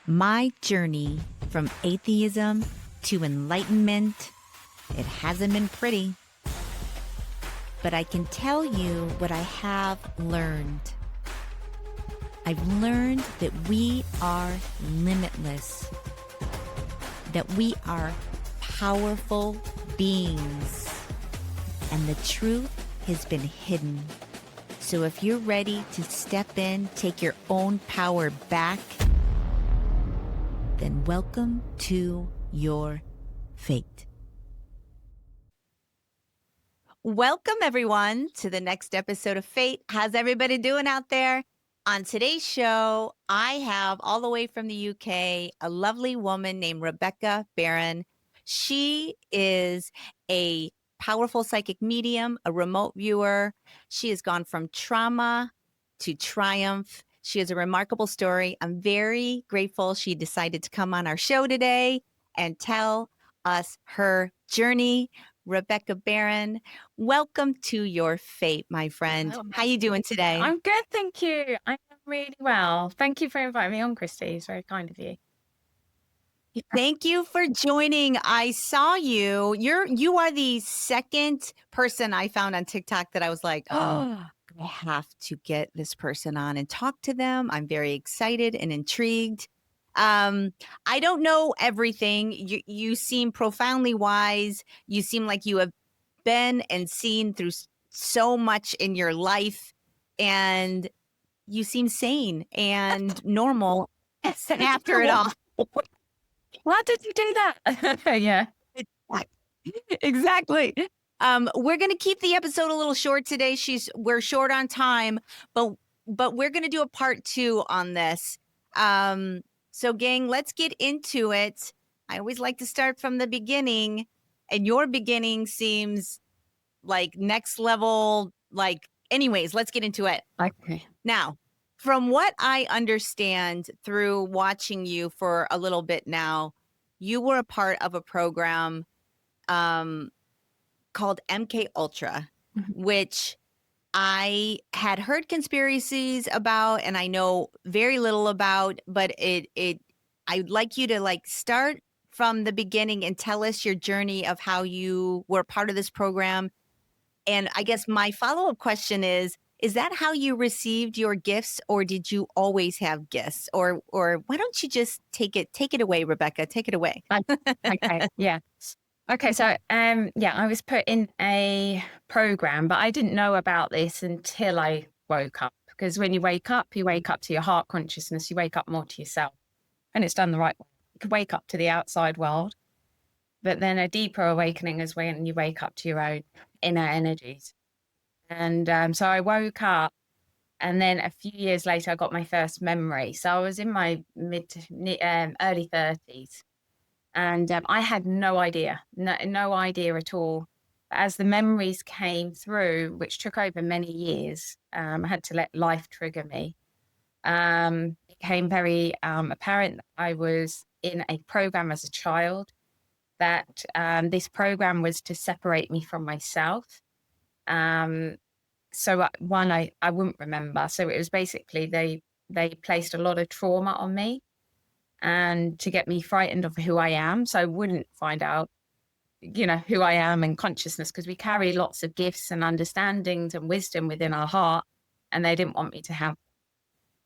My journey from atheism to enlightenment, it hasn't been pretty. But I can tell you what I have learned. I've learned that we are limitless, that we are powerful beings, and the truth has been hidden. So if you're ready to step in, take your own power back, then welcome to your fate. Welcome, everyone, to the next episode of Fate. How's everybody doing out there? On today's show, I have, all the way from the UK, a lovely woman named Rebecca Barron. She is a powerful psychic medium, a remote viewer. She has gone from trauma to triumph. She has a remarkable story. I'm very grateful she decided to come on our show today and tell us her journey. Rebecca Barron, welcome to your fate, my friend. How you doing today? I'm good, thank you. I'm really well. Thank you for inviting me on, Christy. It's very kind of you. Thank you for joining. I saw you. You are the second person I found on TikTok that I was like, oh, I have to get this person on and talk to them. I'm very excited and intrigued. I don't know everything. You seem profoundly wise. You seem like you have been and seen through so much in your life, and you seem sane and normal after it all. Why did you do that? Yeah. Exactly. We're going to keep the episode a little short today. We're short on time, but we're going to do a part 2 on this. So gang, let's get into it. I always like to start from the beginning, and your beginning seems like next level. Anyways, let's get into it. Okay. Now, from what I understand through watching you for a little bit now, you were a part of a program called MK Ultra, which I had heard conspiracies about and I know very little about, but I'd like you to start from the beginning and tell us your journey of how you were part of this program. And I guess my follow-up question is that how you received your gifts, or did you always have gifts? Or why don't you just take it away, Rebecca? Take it away. Okay. Yeah. Okay. So, I was put in a program, but I didn't know about this until I woke up. Because when you wake up to your heart consciousness, you wake up more to yourself, and it's done the right way. You could wake up to the outside world, but then a deeper awakening is when you wake up to your own inner energies. And so I woke up, and then a few years later, I got my first memory. So I was in my early 30s, and I had no idea at all. But as the memories came through, which took over many years, I had to let life trigger me. It became very apparent that I was in a program as a child, that this program was to separate me from myself. So one, I wouldn't remember. So it was basically they placed a lot of trauma on me, and to get me frightened of who I am. So I wouldn't find out, who I am in consciousness, because we carry lots of gifts and understandings and wisdom within our heart, and they didn't want me to have.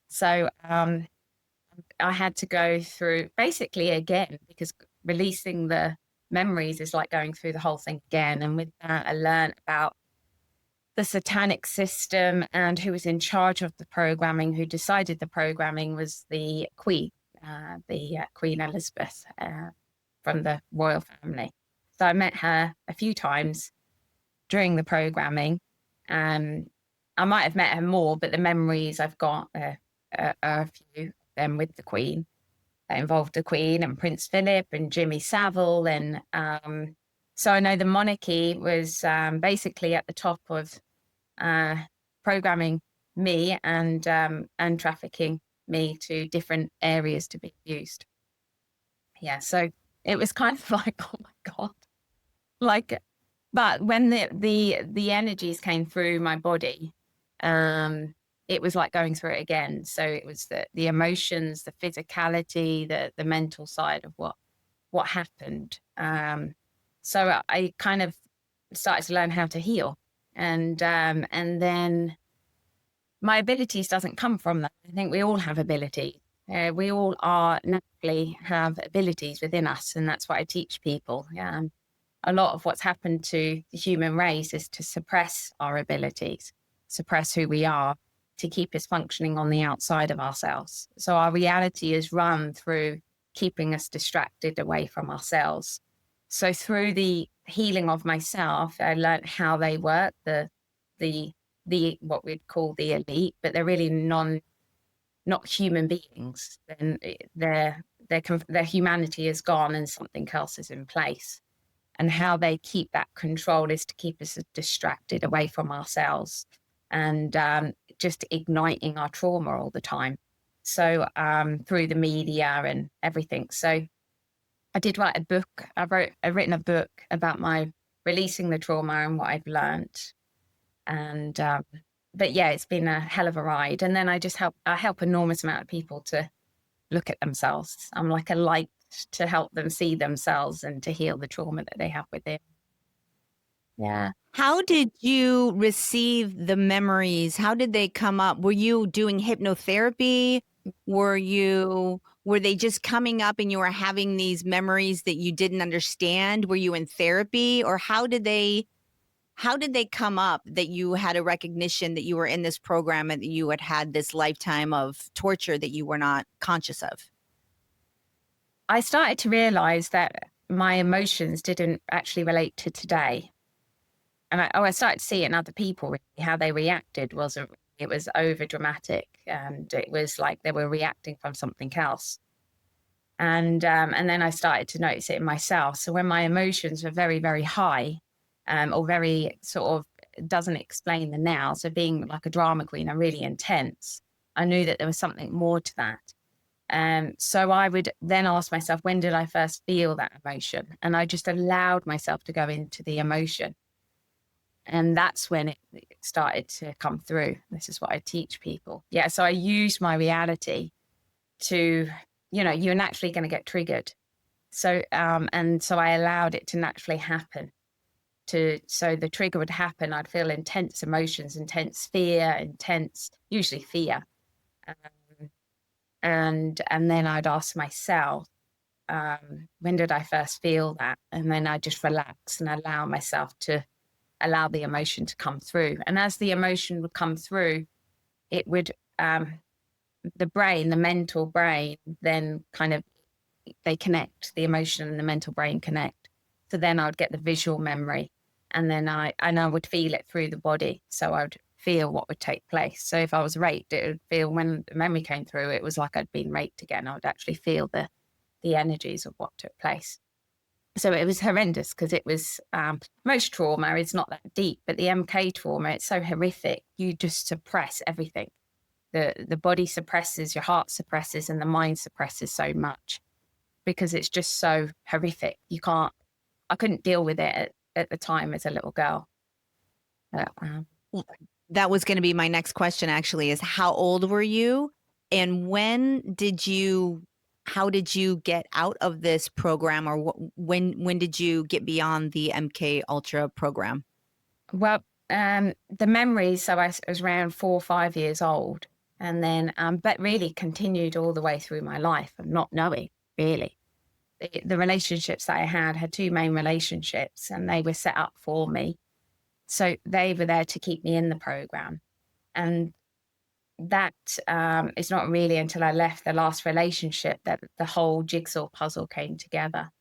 So I had to go through basically again, because releasing the memories is like going through the whole thing again. And with that, I learned about the satanic system, and who was in charge of the programming, who decided the programming was the Queen, Queen Elizabeth from the royal family. So I met her a few times during the programming. I might have met her more, but the memories I've got are a few of them with the Queen. That involved the Queen and Prince Philip and Jimmy Savile. And so I know the monarchy was basically at the top of programming me and trafficking me to different areas to be used. Yeah, so it was kind of like, oh my God. But when the energies came through my body, it was like going through it again. So it was the emotions, the physicality, the mental side of what happened. So I kind of started to learn how to heal, and then my abilities doesn't come from that. I think we all have abilities. We all are naturally have abilities within us, and that's what I teach people. A lot of what's happened to the human race is to suppress our abilities, suppress who we are, to keep us functioning on the outside of ourselves. So our reality is run through keeping us distracted away from ourselves. So through the healing of myself, I learned how they work, the what we'd call the elite, but they're really not human beings. Then their humanity is gone and something else is in place. And how they keep that control is to keep us distracted away from ourselves and just igniting our trauma all the time. So through the media and everything. So I did write a book. I've written a book about my releasing the trauma and what I've learned. And but yeah, it's been a hell of a ride. And then I help enormous amount of people to look at themselves. I'm like a light to help them see themselves and to heal the trauma that they have within. Yeah. How did you receive the memories? How did they come up? Were you doing hypnotherapy? Were they just coming up and you were having these memories that you didn't understand? Were you in therapy, or how did they come up that you had a recognition that you were in this program and that you had had this lifetime of torture that you were not conscious of? I started to realize that my emotions didn't actually relate to today. And I started to see it in other people, really, how they reacted it was over dramatic, and it was like they were reacting from something else. And then I started to notice it in myself. So when my emotions were very, very high, or very sort of doesn't explain the now. So being like a drama queen, I'm really intense. I knew that there was something more to that. So I would then ask myself, when did I first feel that emotion? And I just allowed myself to go into the emotion. And that's when it started to come through. This is what I teach people. Yeah. So I use my reality to, you're naturally going to get triggered. So, and so I allowed it to naturally happen. So the trigger would happen. I'd feel intense emotions, intense fear, usually fear. And then I'd ask myself, when did I first feel that? And then I just relax and allow the emotion to come through. And as the emotion would come through, it would, the mental brain, then kind of, they connect, the emotion and the mental brain connect. So then I would get the visual memory, and then I would feel it through the body. So I would feel what would take place. So if I was raped, it would feel, when the memory came through, it was like I'd been raped again. I would actually feel the energies of what took place. So it was horrendous, because it was, most trauma is not that deep, but the MK trauma, it's so horrific. You just suppress everything. The body suppresses, your heart suppresses, and the mind suppresses so much, because it's just so horrific. I couldn't deal with it at the time as a little girl. That was going to be my next question, actually, is how old were you? And how did you get out of this program, or when did you get beyond the MK Ultra program? Well, the memories, so I was around 4 or 5 years old, and then, but really continued all the way through my life of not knowing, really. The relationships that I had 2 main relationships, and they were set up for me. So they were there to keep me in the program. And that is not really until I left the last relationship that the whole jigsaw puzzle came together.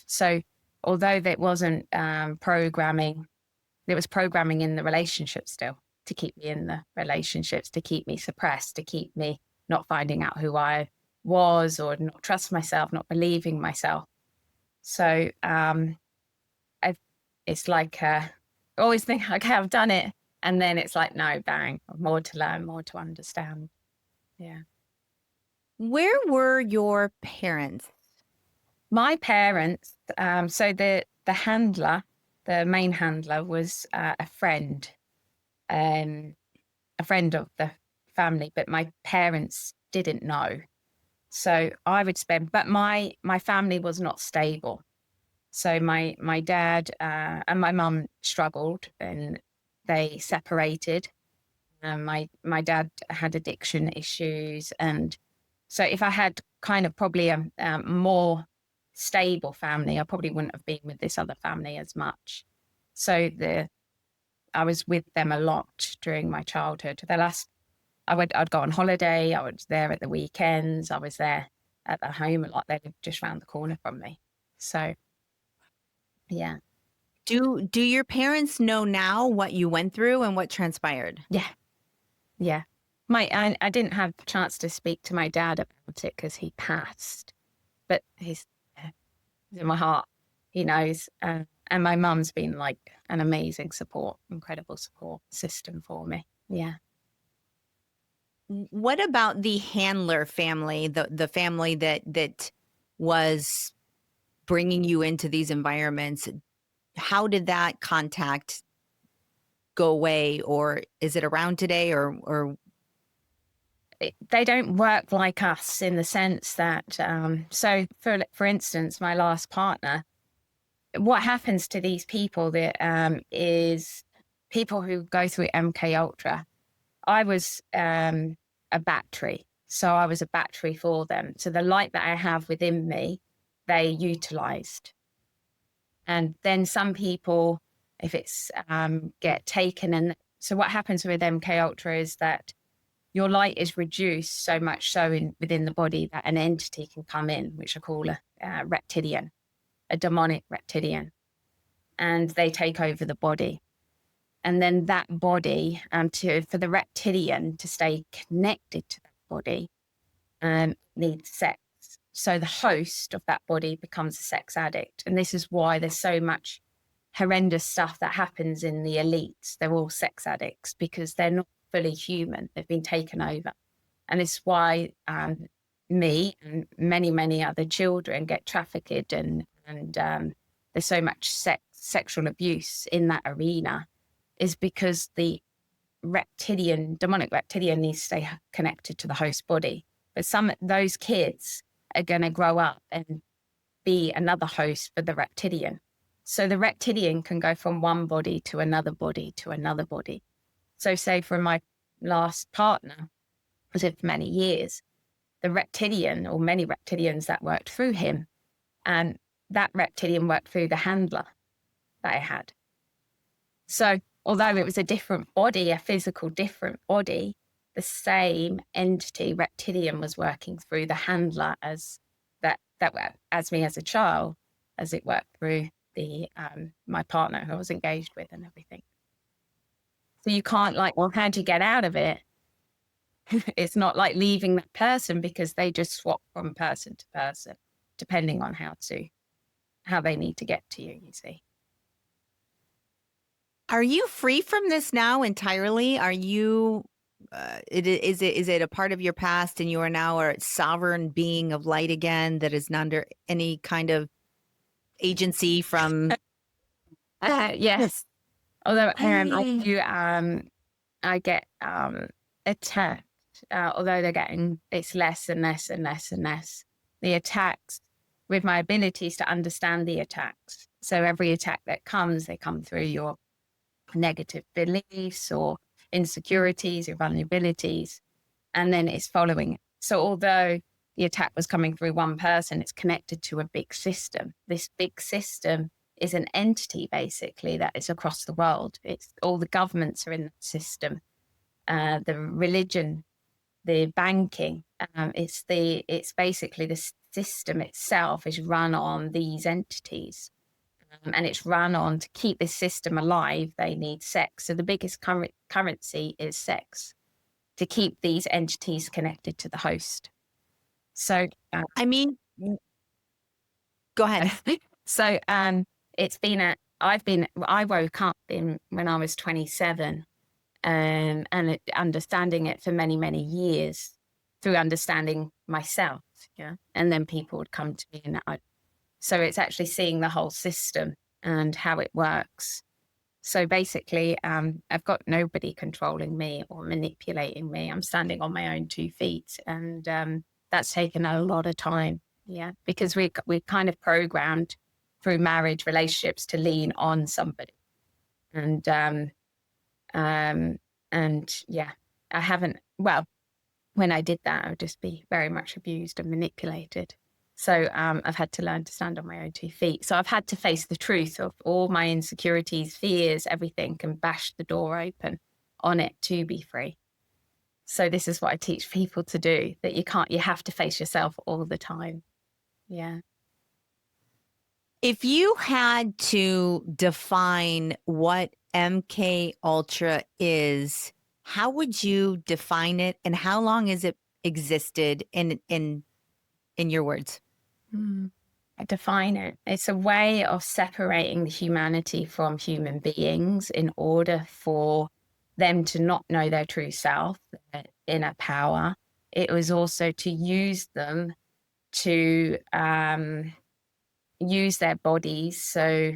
So although there wasn't programming, there was programming in the relationship still to keep me in the relationships, to keep me suppressed, to keep me not finding out who I was, or not trust myself, not believing myself. So it's like I always think, okay, I've done it. And then it's like, no, bang, more to learn, more to understand. Yeah. Where were your parents? My parents, so the handler, the main handler, was a friend. a friend of the family, but my parents didn't know. So I would spend, but my family was not stable. So my dad and my mum struggled, and they separated. My dad had addiction issues, and so if I had kind of probably a more stable family, I probably wouldn't have been with this other family as much. So I was with them a lot during my childhood. I'd go on holiday. I was there at the weekends. I was there at the home a lot. They lived just round the corner from me. So yeah, Do your parents know now what you went through and what transpired? yeah, yeah. I didn't have a chance to speak to my dad about it because he passed, but he's in my heart. He knows. And my mum's been like an amazing support, incredible support system for me. Yeah. What about the handler family, the family that was bringing you into these environments? How did that contact go away, or is it around today, or They don't work like us in the sense that, so for instance, my last partner, what happens to these people that is people who go through MK Ultra. I was a battery, so I was a battery for them. So the light that I have within me, they utilized. And then some people, if it's get taken, and so what happens with MK Ultra is that your light is reduced so much so within the body that an entity can come in, which I call a reptilian, a demonic reptilian, and they take over the body. And then that body, for the reptilian to stay connected to that body, needs sex. So the host of that body becomes a sex addict. And this is why there's so much horrendous stuff that happens in the elites. They're all sex addicts because they're not fully human. They've been taken over. And it's why me and many, many other children get trafficked, and there's so much sexual abuse in that arena, is because the demonic reptilian needs to stay connected to the host body. But those kids are going to grow up and be another host for the reptilian. So the reptilian can go from one body to another body to another body. So say for my last partner, was it for many years, the reptilian, or many reptilians that worked through him, and that reptilian worked through the handler that I had. So although it was a different body, a physical different body, the same entity, reptilian, was working through the handler as me as a child, as it worked through the my partner who I was engaged with and everything. So you can't well, how do you get out of it? It's not like leaving that person, because they just swap from person to person, depending on how they need to get to you, you see. are you free from this now entirely? Are you is it a part of your past, and you are now a sovereign being of light again that is not under any kind of agency from Yes. Although I get attacked, although it's less and less and less and less. The attacks, with my abilities to understand the attacks. So every attack that comes, they come through your negative beliefs or insecurities or vulnerabilities, and then it's following it. So although the attack was coming through one person, it's connected to a big system. This big system is an entity, basically, that is across the world. It's all the governments are in that system, the religion, the banking. It's basically the system itself is run on these entities, and it's run on to keep this system alive. They need sex. So the biggest currency is sex, to keep these entities connected to the host. So, I mean, go ahead. So, I woke up when I was 27, and understanding it for many, many years through understanding myself. Yeah. And then people would come to me, and so it's actually seeing the whole system and how it works. So basically, I've got nobody controlling me or manipulating me. I'm standing on my own 2 feet, and that's taken a lot of time. Yeah, because we're kind of programmed through marriage relationships to lean on somebody, and um, yeah, I haven't. Well, when I did that, I would just be very much abused and manipulated. So I've had to learn to stand on my own 2 feet. So I've had to face the truth of all my insecurities, fears, everything, and bash the door open on it to be free. So this is what I teach people to do, that you have to face yourself all the time. Yeah. If you had to define what MK Ultra is, how would you define it, and how long has it existed in your words? I define it. It's a way of separating the humanity from human beings in order for them to not know their true self, their inner power. It was also to use them to use their bodies. So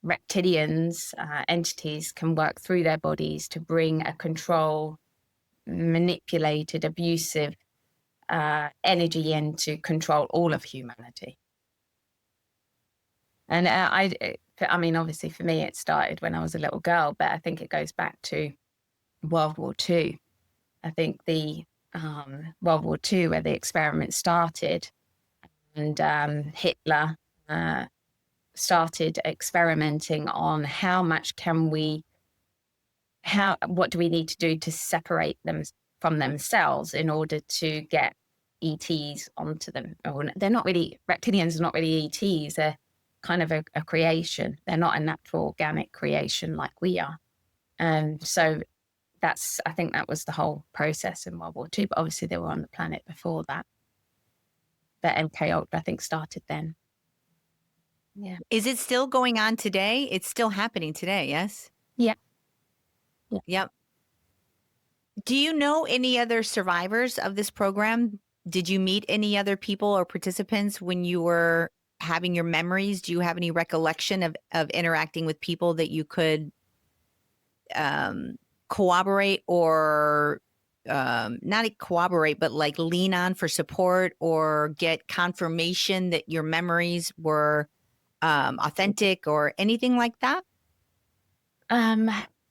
reptilians, entities can work through their bodies to bring a control, manipulated, abusive energy in to control all of humanity. And I mean, obviously for me, it started when I was a little girl, but I think it goes back to World War II. I think the World War II, where the experiment started, and Hitler started experimenting on what do we need to do to separate them from themselves in order to get ETs onto them. Or they're not really, reptilians are not really ETs. They're kind of a creation. They're not a natural organic creation like we are. And so I think that was the whole process in World War II, but obviously they were on the planet before that. But MK Ultra, I think, started then. Yeah. Is it still going on today? It's still happening today, yes? Yeah. Yep. Do you know any other survivors of this program? Did you meet any other people or participants when you were having your memories? Do you have any recollection of interacting with people that you could corroborate or not corroborate, but like lean on for support or get confirmation that your memories were authentic or anything like that?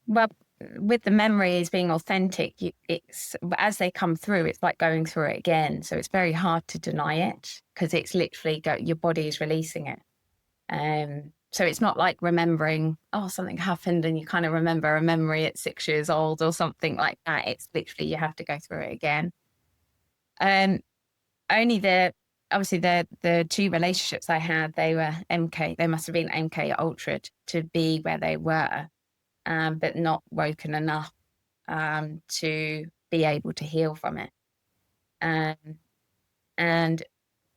Well, with the memories being authentic, it's as they come through, it's like going through it again. So it's very hard to deny it because it's literally your body is releasing it. So it's not like remembering, oh, something happened and you kind of remember a memory at 6 years old or something like that. It's literally you have to go through it again. Only obviously the two relationships I had, they were MK. They must have been MK Ultra to be where they were. But not woken enough to be able to heal from it. And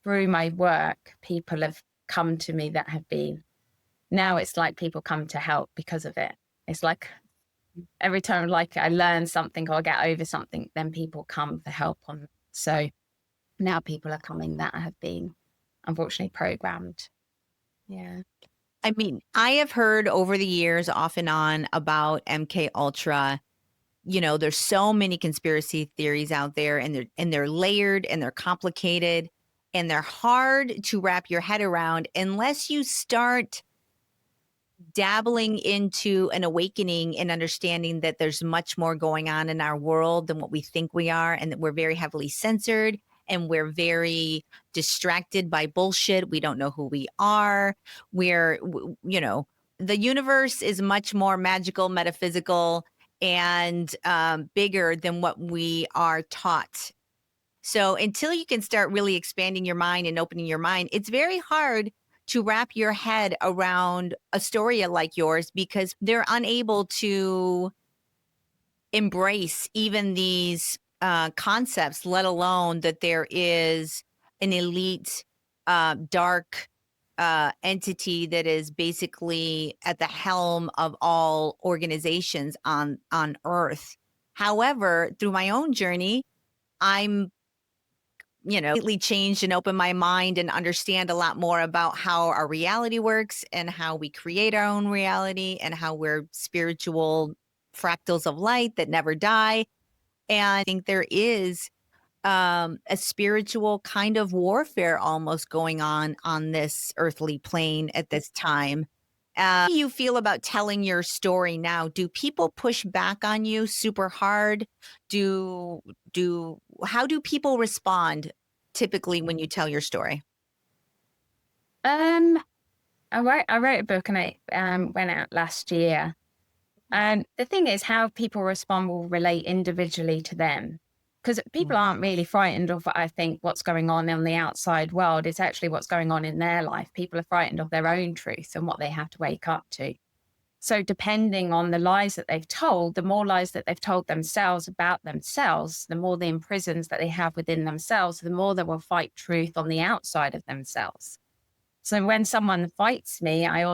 through my work, people have come to me that have been, now it's like people come to help because of it. It's like every time like I learn something or I get over something, then people come for help on. So now people are coming that have been unfortunately programmed. Yeah. I mean, I have heard over the years off and on about MK Ultra. You know, there's so many conspiracy theories out there, and they're layered and they're complicated and they're hard to wrap your head around unless you start dabbling into an awakening and understanding that there's much more going on in our world than what we think we are, and that we're very heavily censored and we're very distracted by bullshit. We don't know who we are. You know, the universe is much more magical, metaphysical, and bigger than what we are taught. So until you can start really expanding your mind and opening your mind, it's very hard to wrap your head around a story like yours because they're unable to embrace even these concepts, let alone that there is an elite, dark entity that is basically at the helm of all organizations on Earth. However, through my own journey, I'm completely changed and opened my mind and understand a lot more about how our reality works and how we create our own reality and how we're spiritual fractals of light that never die. And I think there is a spiritual kind of warfare almost going on this earthly plane at this time. How do you feel about telling your story now? Do people push back on you super hard? Do do How do people respond typically when you tell your story? Um, I wrote a book and it went out last year. And the thing is, how people respond will relate individually to them. Because people Mm. aren't really frightened of, I think, what's going on in the outside world. It's actually what's going on in their life. People are frightened of their own truth and what they have to wake up to. So, depending on the lies that they've told, the more lies that they've told themselves about themselves, the more the imprisons that they have within themselves, the more they will fight truth on the outside of themselves. So when someone fights me, I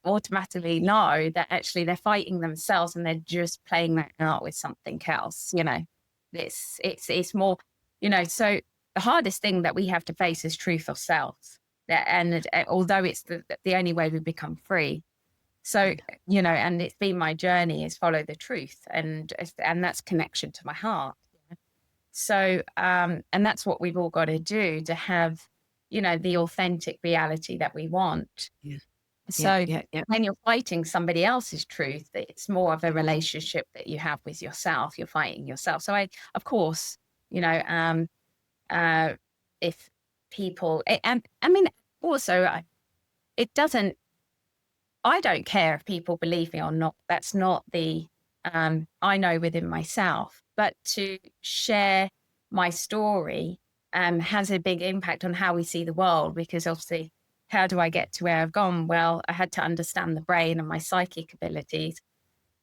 automatically know that actually they're fighting themselves and they're just playing that out with something else. It's more, So the hardest thing that we have to face is truth of self. And although it's the only way we become free. So, and it's been my journey is follow the truth, and that's connection to my heart. So, and that's what we've all got to do to have, the authentic reality that we want. Yeah. Yeah, So yeah, yeah. when you're fighting somebody else's truth, it's more of a relationship that you have with yourself. You're fighting yourself. So of course, you know, uh, if and I mean, also, it doesn't, I don't care if people believe me or not. That's not I know within myself. But to share my story has a big impact on how we see the world, because obviously, how do I get to where I've gone? Well, I had to understand the brain and my psychic abilities,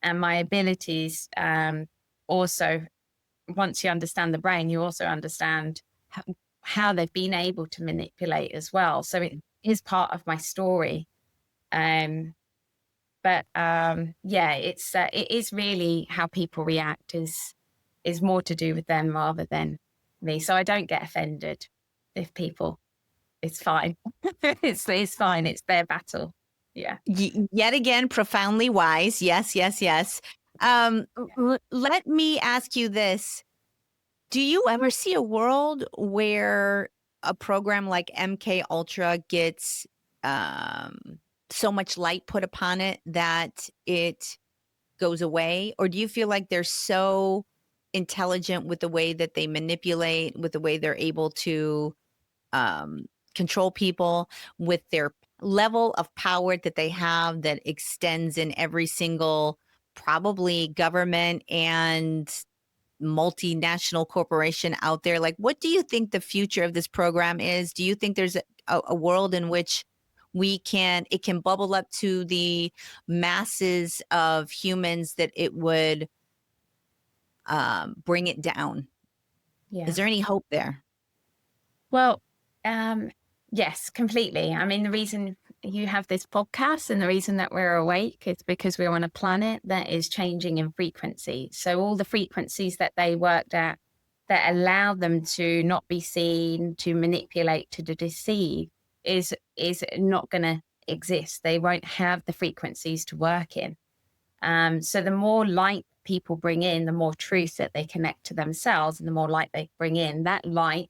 and my abilities also, once you understand the brain, you also understand how they've been able to manipulate as well. So it is part of my story. Um, yeah, it is really how people react is more to do with them rather than me. So I don't get offended if people. It's fine. It's fine. It's their battle. Yeah. Yet again, profoundly wise. Yes, yes, yes. Let me ask you this. Do you ever see a world where a program like MK Ultra gets so much light put upon it that it goes away? Or do you feel like they're so intelligent with the way that they manipulate, with the way they're able to um, control people, with their level of power that they have that extends in every single probably government and multinational corporation out there? Like, what do you think the future of this program is? Do you think there's a world in which it can bubble up to the masses of humans that it would bring it down? Is Yeah. there any hope there? Well, um, yes, completely. I mean, the reason you have this podcast and the reason that we're awake is because we're on a planet that is changing in frequency. So all the frequencies that they worked at that allow them to not be seen, to manipulate, to deceive is not going to exist. They won't have the frequencies to work in. So the more light people bring in, the more truth that they connect to themselves, and the more light they bring in, that light,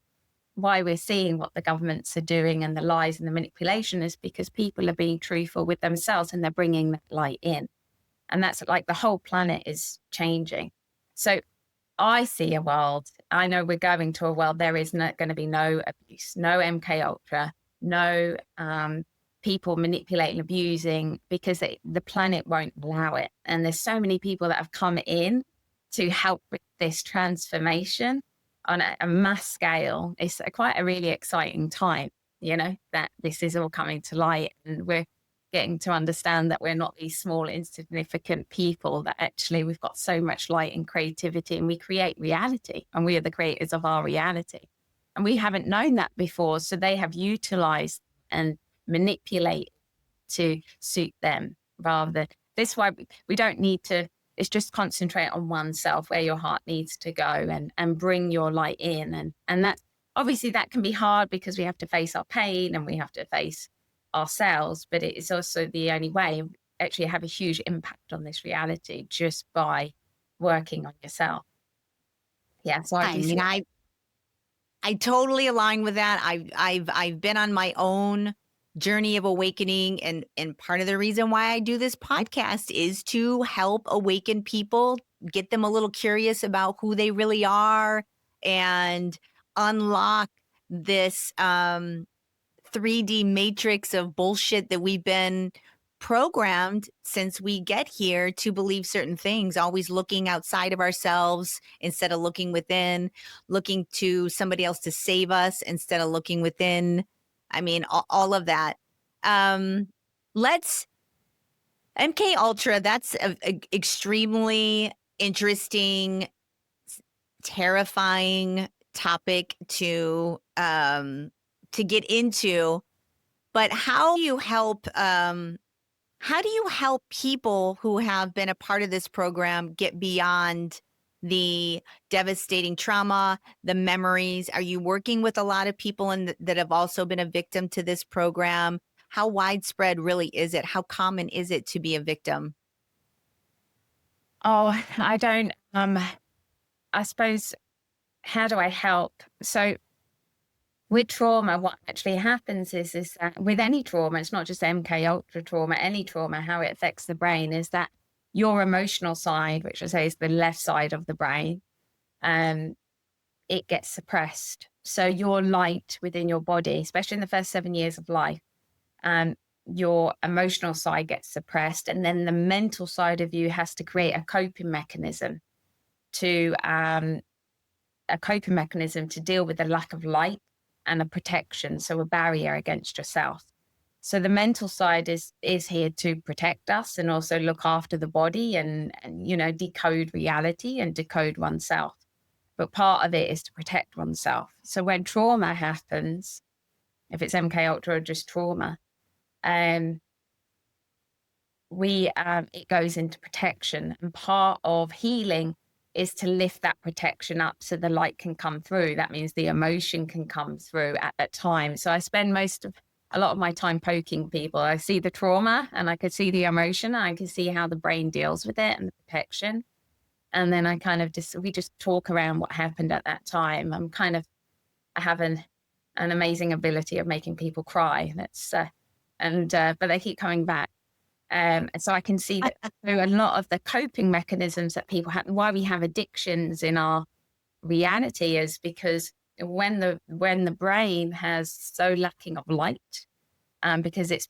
why we're seeing what the governments are doing and the lies and the manipulation is because people are being truthful with themselves and they're bringing that light in. And that's like the whole planet is changing. So I see a world, I know we're going to a world, there is not going to be no abuse, no MK Ultra, no people manipulating, abusing, because the planet won't allow it. And there's so many people that have come in to help with this transformation on a mass scale. It's quite a really exciting time, that this is all coming to light, and we're getting to understand that we're not these small, insignificant people, that actually we've got so much light and creativity, and we create reality, and we are the creators of our reality. And we haven't known that before. So they have utilized and manipulate to suit them rather than this. Why we don't need to, it's just concentrate on oneself, where your heart needs to go, and bring your light in. And obviously that can be hard because we have to face our pain and we have to face ourselves, but it is also the only way. Actually have a huge impact on this reality just by working on yourself. Yeah, so I I do see mean, it. I totally align with that. I've been on my own journey of awakening, and part of the reason why I do this podcast is to help awaken people, get them a little curious about who they really are, and unlock this 3D matrix of bullshit that we've been programmed since we get here to believe certain things, always looking outside of ourselves instead of looking within, looking to somebody else to save us instead of looking within. I mean, all of that. Um, let's MK Ultra. That's a extremely interesting, terrifying topic to get into. But how do you help people who have been a part of this program get beyond the devastating trauma, the memories? Are you working with a lot of people that have also been a victim to this program? How widespread really is it? How common is it to be a victim? Oh, I don't, I suppose, how do I help? So with trauma, what actually happens is that with any trauma, it's not just MK ultra trauma, any trauma, how it affects the brain is that your emotional side, which I say is the left side of the brain, um, it gets suppressed. So your light within your body, especially in the first 7 years of life, um, your emotional side gets suppressed, and then the mental side of you has to create to a coping mechanism to deal with the lack of light and a protection, so a barrier against yourself. So the mental side is here to protect us and also look after the body and decode reality and decode oneself. But part of it is to protect oneself. So when trauma happens, if it's MK Ultra or just trauma, um, it goes into protection, and part of healing is to lift that protection up so the light can come through. That means the emotion can come through at that time. So I spend a lot of my time poking people. I see the trauma and I could see the emotion. And I can see how the brain deals with it and the protection. And then I kind of we just talk around what happened at that time. I have an amazing ability of making people cry. But they keep coming back. And so I can see that through a lot of the coping mechanisms that people have, why we have addictions in our reality is because when the brain has so lacking of light, because it's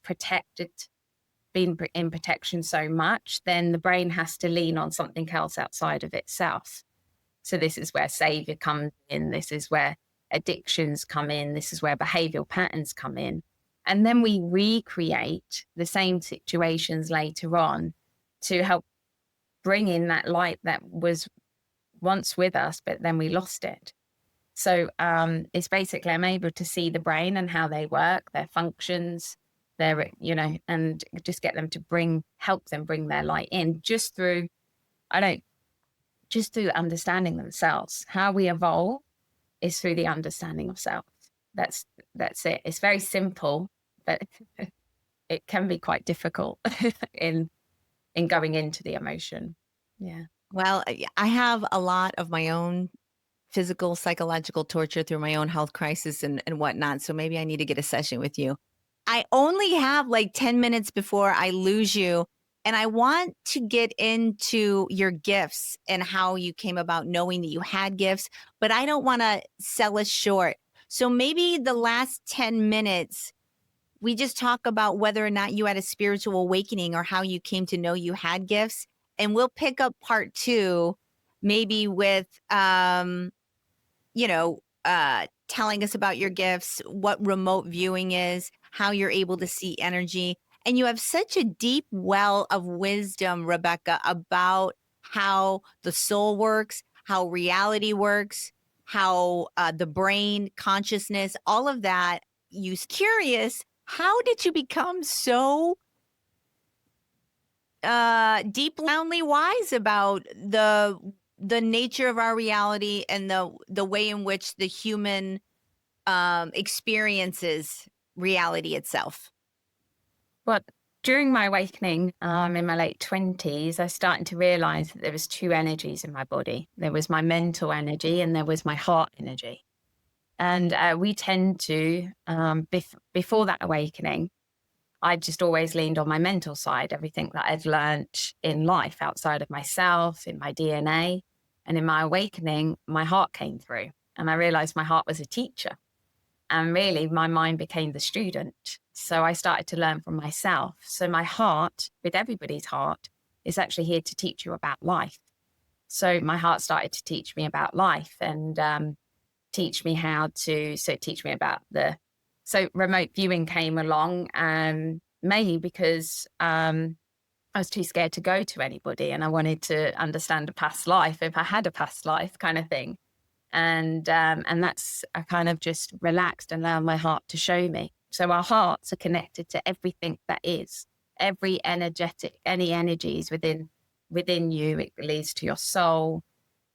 been in protection so much, then the brain has to lean on something else outside of itself. So this is where savior comes in. This is where addictions come in. This is where behavioral patterns come in. And then we recreate the same situations later on to help bring in that light that was once with us, but then we lost it. So it's basically I'm able to see the brain and how they work, their functions, and just get them to help them bring their light in just through understanding themselves. How we evolve is through the understanding of self. That's it. It's very simple, but it can be quite difficult in going into the emotion. Yeah. Well, I have a lot of my own physical, psychological torture through my own health crisis and whatnot. So maybe I need to get a session with you. I only have like 10 minutes before I lose you. And I want to get into your gifts and how you came about knowing that you had gifts, but I don't want to sell us short. So maybe the last 10 minutes, we just talk about whether or not you had a spiritual awakening or how you came to know you had gifts. And we'll pick up part two, maybe with telling us about your gifts, what remote viewing is, how you're able to see energy. And you have such a deep well of wisdom, Rebecca, about how the soul works, how reality works, how the brain, consciousness, all of that. Curious, how did you become so deeply profoundly wise about the nature of our reality and the way in which the human experiences reality itself? But during my awakening, in my late 20s, I started to realize that there was two energies in my body. There was my mental energy and there was my heart energy. And we tend to, before that awakening, I just always leaned on my mental side, everything that I'd learnt in life outside of myself, in my DNA. And in my awakening, my heart came through and I realized my heart was a teacher. And really, my mind became the student. So I started to learn from myself. So my heart, with everybody's heart, is actually here to teach you about life. So my heart started to teach me about life and teach me teach me about so remote viewing came along, mainly because I was too scared to go to anybody and I wanted to understand a past life, if I had a past life kind of thing. And that's, I kind of just relaxed and allowed my heart to show me. So our hearts are connected to everything that is, any energies within you. It leads to your soul.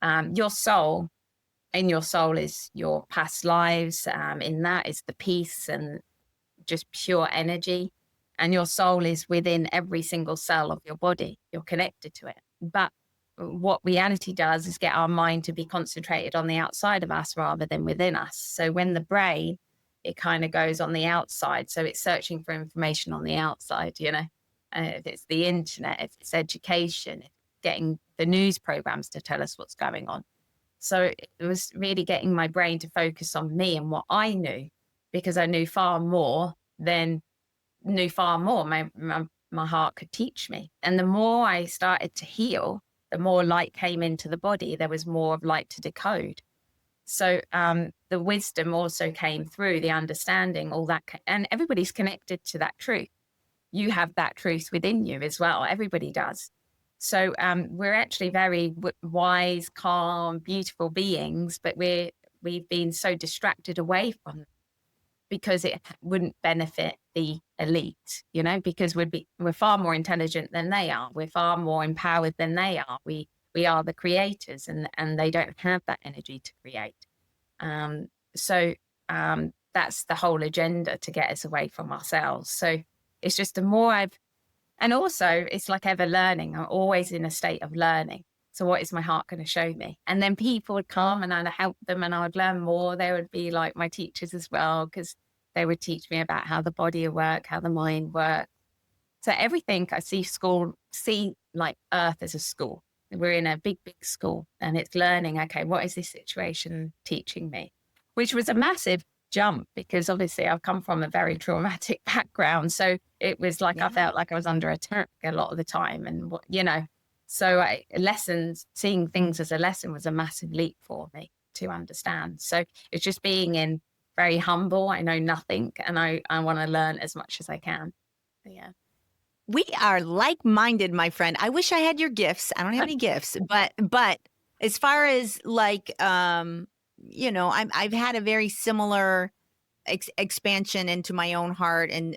Your soul, in your soul is your past lives. In that is the peace and just pure energy. And your soul is within every single cell of your body. You're connected to it. But what reality does is get our mind to be concentrated on the outside of us rather than within us. So when the brain, it kind of goes on the outside. So it's searching for information on the outside, if it's the internet, if it's education, if getting the news programs to tell us what's going on. So it was really getting my brain to focus on me and what I knew, because I knew far more my heart could teach me. And the more I started to heal, the more light came into the body. There was more of light to decode. So the wisdom also came through, the understanding, all that. And everybody's connected to that truth. You have that truth within you as well. Everybody does. So we're actually very wise, calm, beautiful beings, but we've been so distracted away from it because it wouldn't benefit the elite, because we're far more intelligent than they are. We're far more empowered than they are. We are the creators, and they don't have that energy to create. So that's the whole agenda, to get us away from ourselves. So it's just the more and also it's like ever learning. I'm always in a state of learning. So what is my heart going to show me? And then people would come and I'd help them and I would learn more. They would be like my teachers as well, because they would teach me about how the body works, how the mind works. So everything I see like Earth as a school. We're in a big, big school and it's learning, okay, what is this situation teaching me? Which was a massive jump because obviously I've come from a very traumatic background. So it was like, I felt like I was under attack a lot of the time and so seeing things as a lesson was a massive leap for me to understand. So it's just being very humble. I know nothing and I want to learn as much as I can. So, yeah. We are like-minded, my friend. I wish I had your gifts. I don't have any gifts, but as far as like, I've had a very similar expansion into my own heart and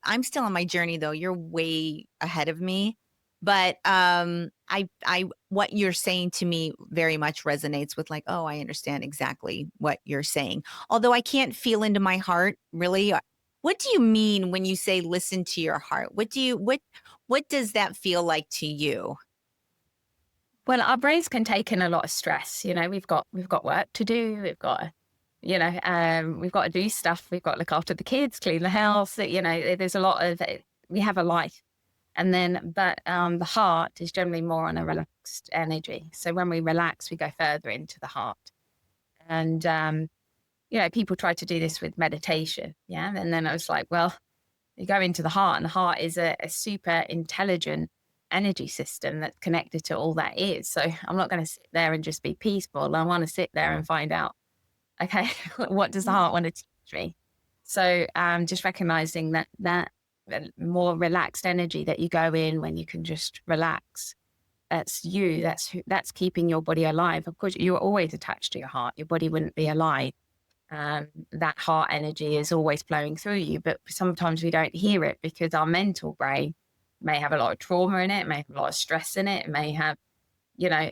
I'm still on my journey though. You're way ahead of me, but what you're saying to me very much resonates with like, oh, I understand exactly what you're saying. Although I can't feel into my heart really. What do you mean when you say listen to your heart? What does that feel like to you? Well, our brains can take in a lot of stress. We've got work to do. We've got we've got to do stuff. We've got to look after the kids, clean the house. There's a lot of we have a life. And then, but the heart is generally more on a relaxed energy. So when we relax, we go further into the heart. And people try to do this with meditation. Yeah. And then I was like, well, you go into the heart, and the heart is a super intelligent energy system that's connected to all that is. So I'm not going to sit there and just be peaceful. I want to sit there and find out, okay, what does the heart want to teach me? So just recognizing that more relaxed energy that you go in when you can just relax. That's you. That's keeping your body alive. Of course, you're always attached to your heart. Your body wouldn't be alive. That heart energy is always flowing through you, but sometimes we don't hear it because our mental brain may have a lot of trauma in it, may have a lot of stress in it, may have,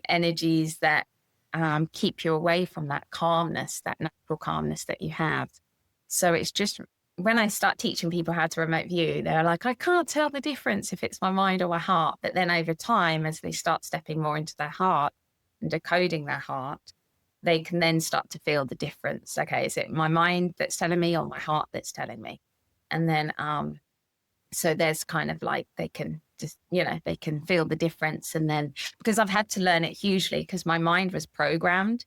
energies that keep you away from that calmness, that natural calmness that you have. So it's just when I start teaching people how to remote view, they're like, I can't tell the difference if it's my mind or my heart. But then over time, as they start stepping more into their heart and decoding their heart, they can then start to feel the difference. Okay, is it my mind that's telling me or my heart that's telling me? And then, so there's kind of like, they can just, they can feel the difference. And then, because I've had to learn it hugely, because my mind was programmed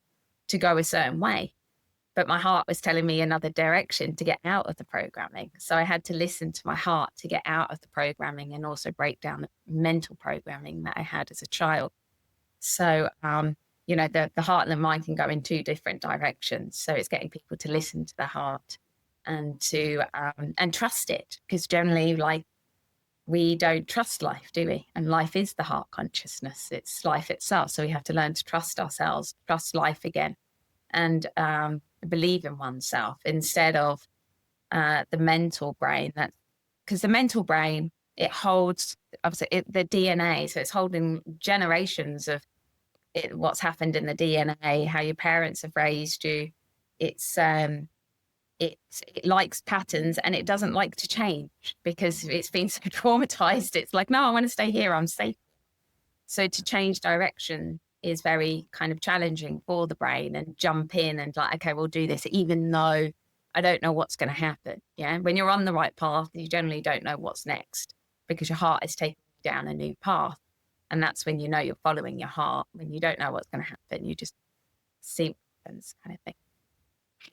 to go a certain way, but my heart was telling me another direction to get out of the programming. So I had to listen to my heart to get out of the programming and also break down the mental programming that I had as a child. So, the heart and the mind can go in two different directions. So it's getting people to listen to the heart and to and trust it, because generally, like, we don't trust life, do we? And life is the heart consciousness. It's life itself. So we have to learn to trust ourselves, trust life again, and believe in oneself instead of the mental brain. That's because the mental brain, it holds obviously the DNA. So it's holding generations of what's happened in the DNA, how your parents have raised you. It likes patterns and it doesn't like to change because it's been so traumatized. It's like, no, I want to stay here. I'm safe. So to change direction is very kind of challenging for the brain, and jump in and like, okay, we'll do this, even though I don't know what's going to happen. Yeah. When you're on the right path, you generally don't know what's next because your heart is taking you down a new path. And that's when you know you're following your heart. When you don't know what's going to happen, you just see what happens, kind of thing.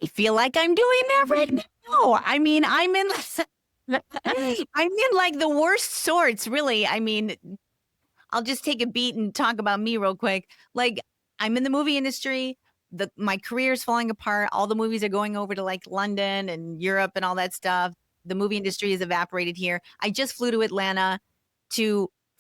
I feel like I'm doing that right now. I mean, I'm in like the worst sorts, really. I mean, I'll just take a beat and talk about me real quick. Like, I'm in the movie industry. My career's falling apart. All the movies are going over to like London and Europe and all that stuff. The movie industry has evaporated here. I just flew to Atlanta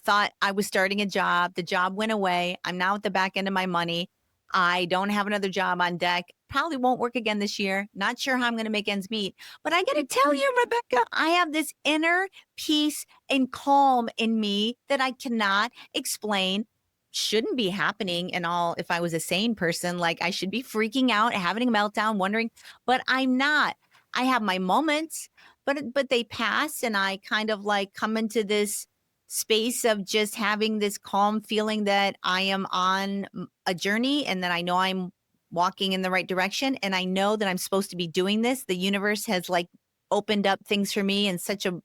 thought I was starting a job. The job went away. I'm now at the back end of my money. I don't have another job on deck. Probably won't work again this year. Not sure how I'm going to make ends meet. But I got to tell you, Rebecca, I have this inner peace and calm in me that I cannot explain. Shouldn't be happening and all. If I was a sane person, like, I should be freaking out, having a meltdown, wondering, but I'm not. I have my moments, but they pass, and I kind of like come into this space of just having this calm feeling that I am on a journey and that I know I'm walking in the right direction. And I know that I'm supposed to be doing this. The universe has like opened up things for me in such a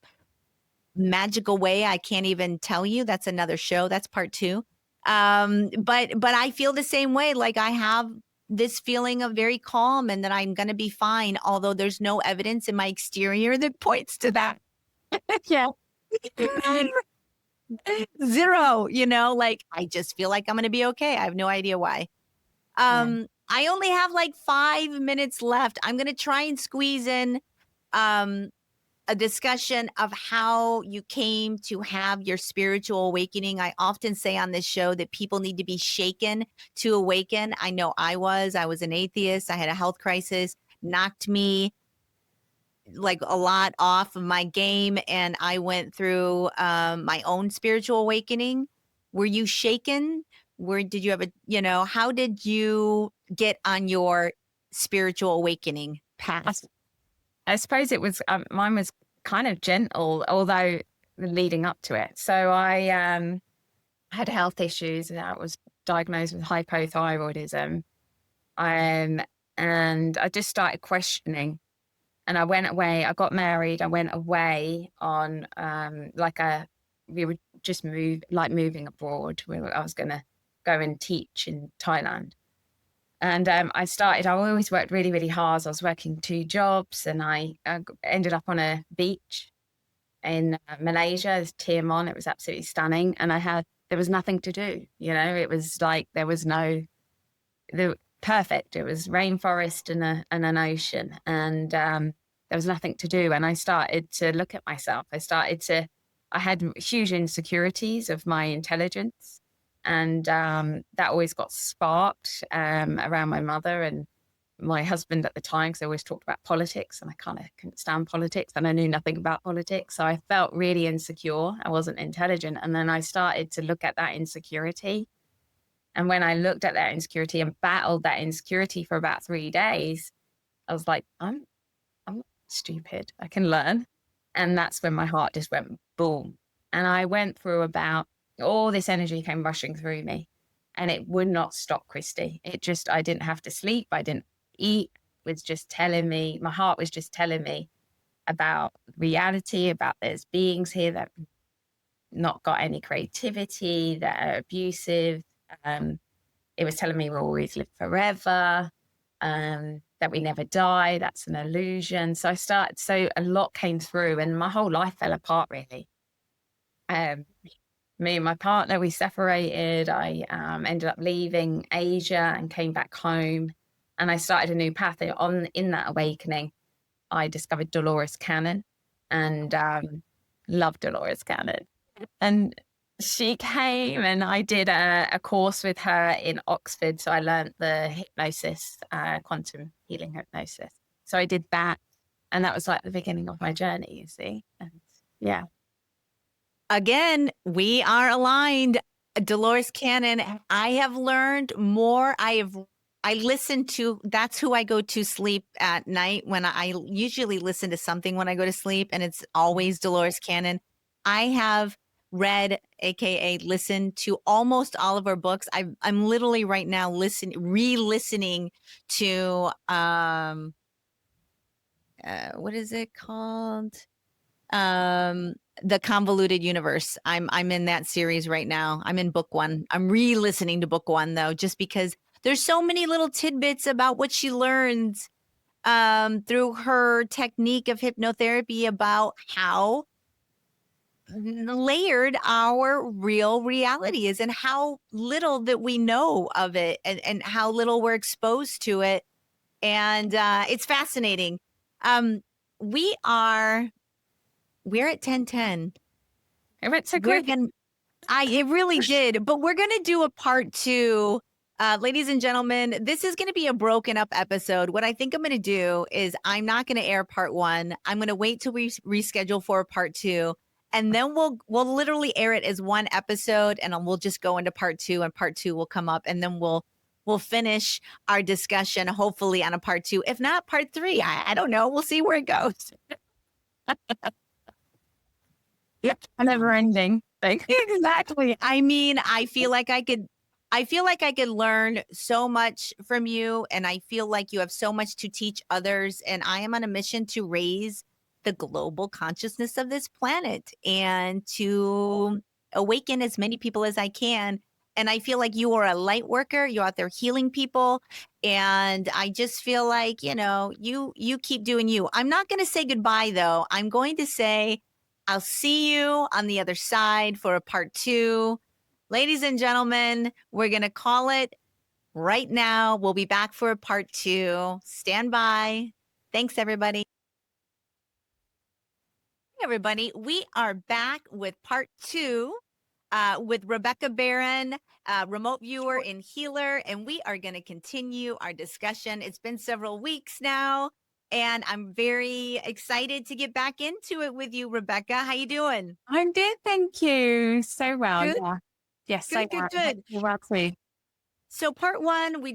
magical way. I can't even tell you. That's another show. That's part 2. But I feel the same way. Like, I have this feeling of very calm and that I'm going to be fine. Although there's no evidence in my exterior that points to that. Yeah. Zero, like, I just feel like I'm going to be okay. I have no idea why. Yeah. I only have like 5 minutes left. I'm going to try and squeeze in a discussion of how you came to have your spiritual awakening. I often say on this show that people need to be shaken to awaken. I know I was an atheist. I had a health crisis, knocked me like a lot off of my game, and I went through my own spiritual awakening. Were you shaken? Did you have how did you get on your spiritual awakening path? I suppose it was, mine was kind of gentle, although leading up to it. So I had health issues, and I was diagnosed with hypothyroidism. And I just started questioning. And I went away, I got married, I went away on we were just moving abroad. I was going to go and teach in Thailand. And I always worked really, really hard. I was working 2 jobs, and I ended up on a beach in Malaysia, Tioman. It was absolutely stunning. And there was nothing to do. It was like, perfect. It was rainforest and an ocean. And there was nothing to do. And I started to look at myself. I had huge insecurities of my intelligence. And that always got sparked around my mother and my husband at the time, because they always talked about politics, and I kind of couldn't stand politics, and I knew nothing about politics. So I felt really insecure. I wasn't intelligent. And then I started to look at that insecurity And when I looked at that insecurity and battled that insecurity for about 3 days, I was like, I'm not stupid. I can learn. And that's when my heart just went boom. And I went through about all this energy came rushing through me and it would not stop, Christy. I didn't have to sleep. I didn't eat. It was just telling me, my heart was just telling me about reality, about there's beings here that not got any creativity, that are abusive. It was telling me we'll always live forever, that we never die. That's an illusion. So a lot came through and my whole life fell apart, really. Me and my partner, we separated. I ended up leaving Asia and came back home and I started a new path. In that awakening, I discovered Dolores Cannon and loved Dolores Cannon. And she came and I did a course with her in Oxford. So I learned the hypnosis, quantum healing hypnosis. So I did that. And that was like the beginning of my journey, you see. And yeah. Again, we are aligned. Dolores Cannon, I have learned more. I listen to, that's who I go to sleep at night when I usually listen to something when I go to sleep, and it's always Dolores Cannon. I have read, AKA listened to almost all of her books. I'm literally right now re-listening to what is it called? The Convoluted Universe. I'm in that series right now. I'm in book 1. I'm re-listening to book 1 though, just because there's so many little tidbits about what she learns through her technique of hypnotherapy about how layered our real reality is and how little that we know of it, and how little we're exposed to it. And it's fascinating. Um, we're at 10:10. It went so We're quick. gonna it really did, but we're gonna do a part 2. Ladies and gentlemen, this is gonna be a broken up episode. What I think I'm gonna do is I'm not gonna air part 1. I'm gonna wait till we reschedule for a part 2, and then we'll literally air it as one episode, and we'll just go into part 2, and part 2 will come up, and then we'll finish our discussion hopefully on a part 2. If not, part 3. I don't know. We'll see where it goes. Yep. A never ending thing. Exactly. I mean, I feel like I could learn so much from you, and I feel like you have so much to teach others, and I am on a mission to raise the global consciousness of this planet and to awaken as many people as I can. And I feel like you are a light worker. You're out there healing people, and I just feel like, you keep doing you. I'm not going to say goodbye though. I'm going to say I'll see you on the other side for a part 2. Ladies and gentlemen, we're going to call it right now. We'll be back for a part 2. Stand by. Thanks, everybody. Hey, everybody. We are back with part 2 with Rebecca Barron, remote viewer and healer, and we are going to continue our discussion. It's been several weeks now, and I'm very excited to get back into it with you, Rebecca. How you doing? I'm good, thank you. So well, Good, yeah. Yes, good, I good, am. good. You're well too. So part 1, we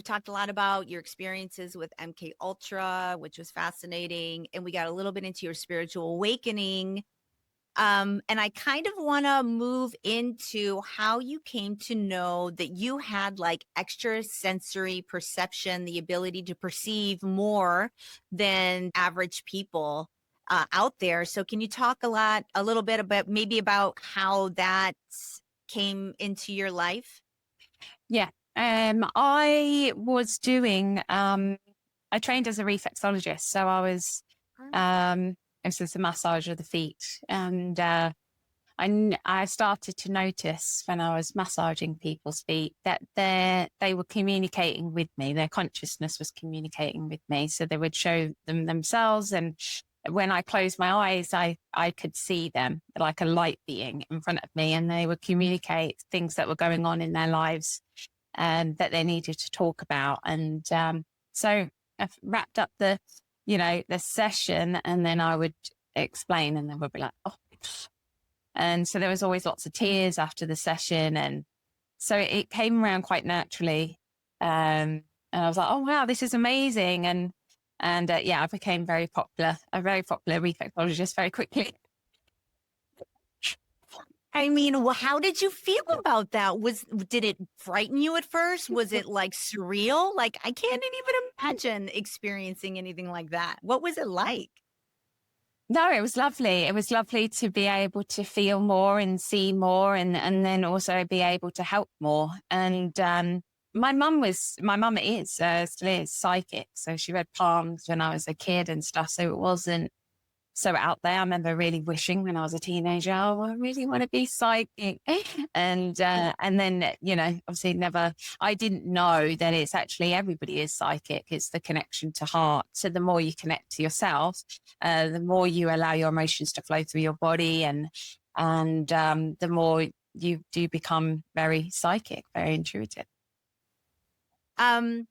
talked a lot about your experiences with MK Ultra, which was fascinating, and we got a little bit into your spiritual awakening. And I kind of want to move into how you came to know that you had like extra sensory perception, the ability to perceive more than average people out there. So can you talk a little bit about maybe about how that came into your life? Yeah. I was doing I trained as a reflexologist. So I was a massage of the feet. And I started to notice when I was massaging people's feet that they were communicating with me. Their consciousness was communicating with me. So they would show them themselves. And when I closed my eyes, I could see them like a light being in front of me. And they would communicate things that were going on in their lives and that they needed to talk about. And so I wrapped up the session, and then I would explain, and then we'd be like, oh. And so there was always lots of tears after the session, and So it came around quite naturally. And I was like, oh, wow, this is amazing. And yeah, I became a very popular reflexologist very quickly. I mean, how did you feel about that? Did it frighten you at first? Was it like surreal? Like I can't even imagine experiencing anything like that. What was it like? No, it was lovely. It was lovely to be able to feel more and see more, and then also be able to help more. And my mum still is psychic. So she read palms when I was a kid and stuff. So it wasn't so out there. I remember really wishing when I was a teenager, oh, I really want to be psychic. And then, obviously I didn't know that it's actually everybody is psychic. It's the connection to heart. So the more you connect to yourself, the more you allow your emotions to flow through your body, and the more you do become very psychic, very intuitive. Um,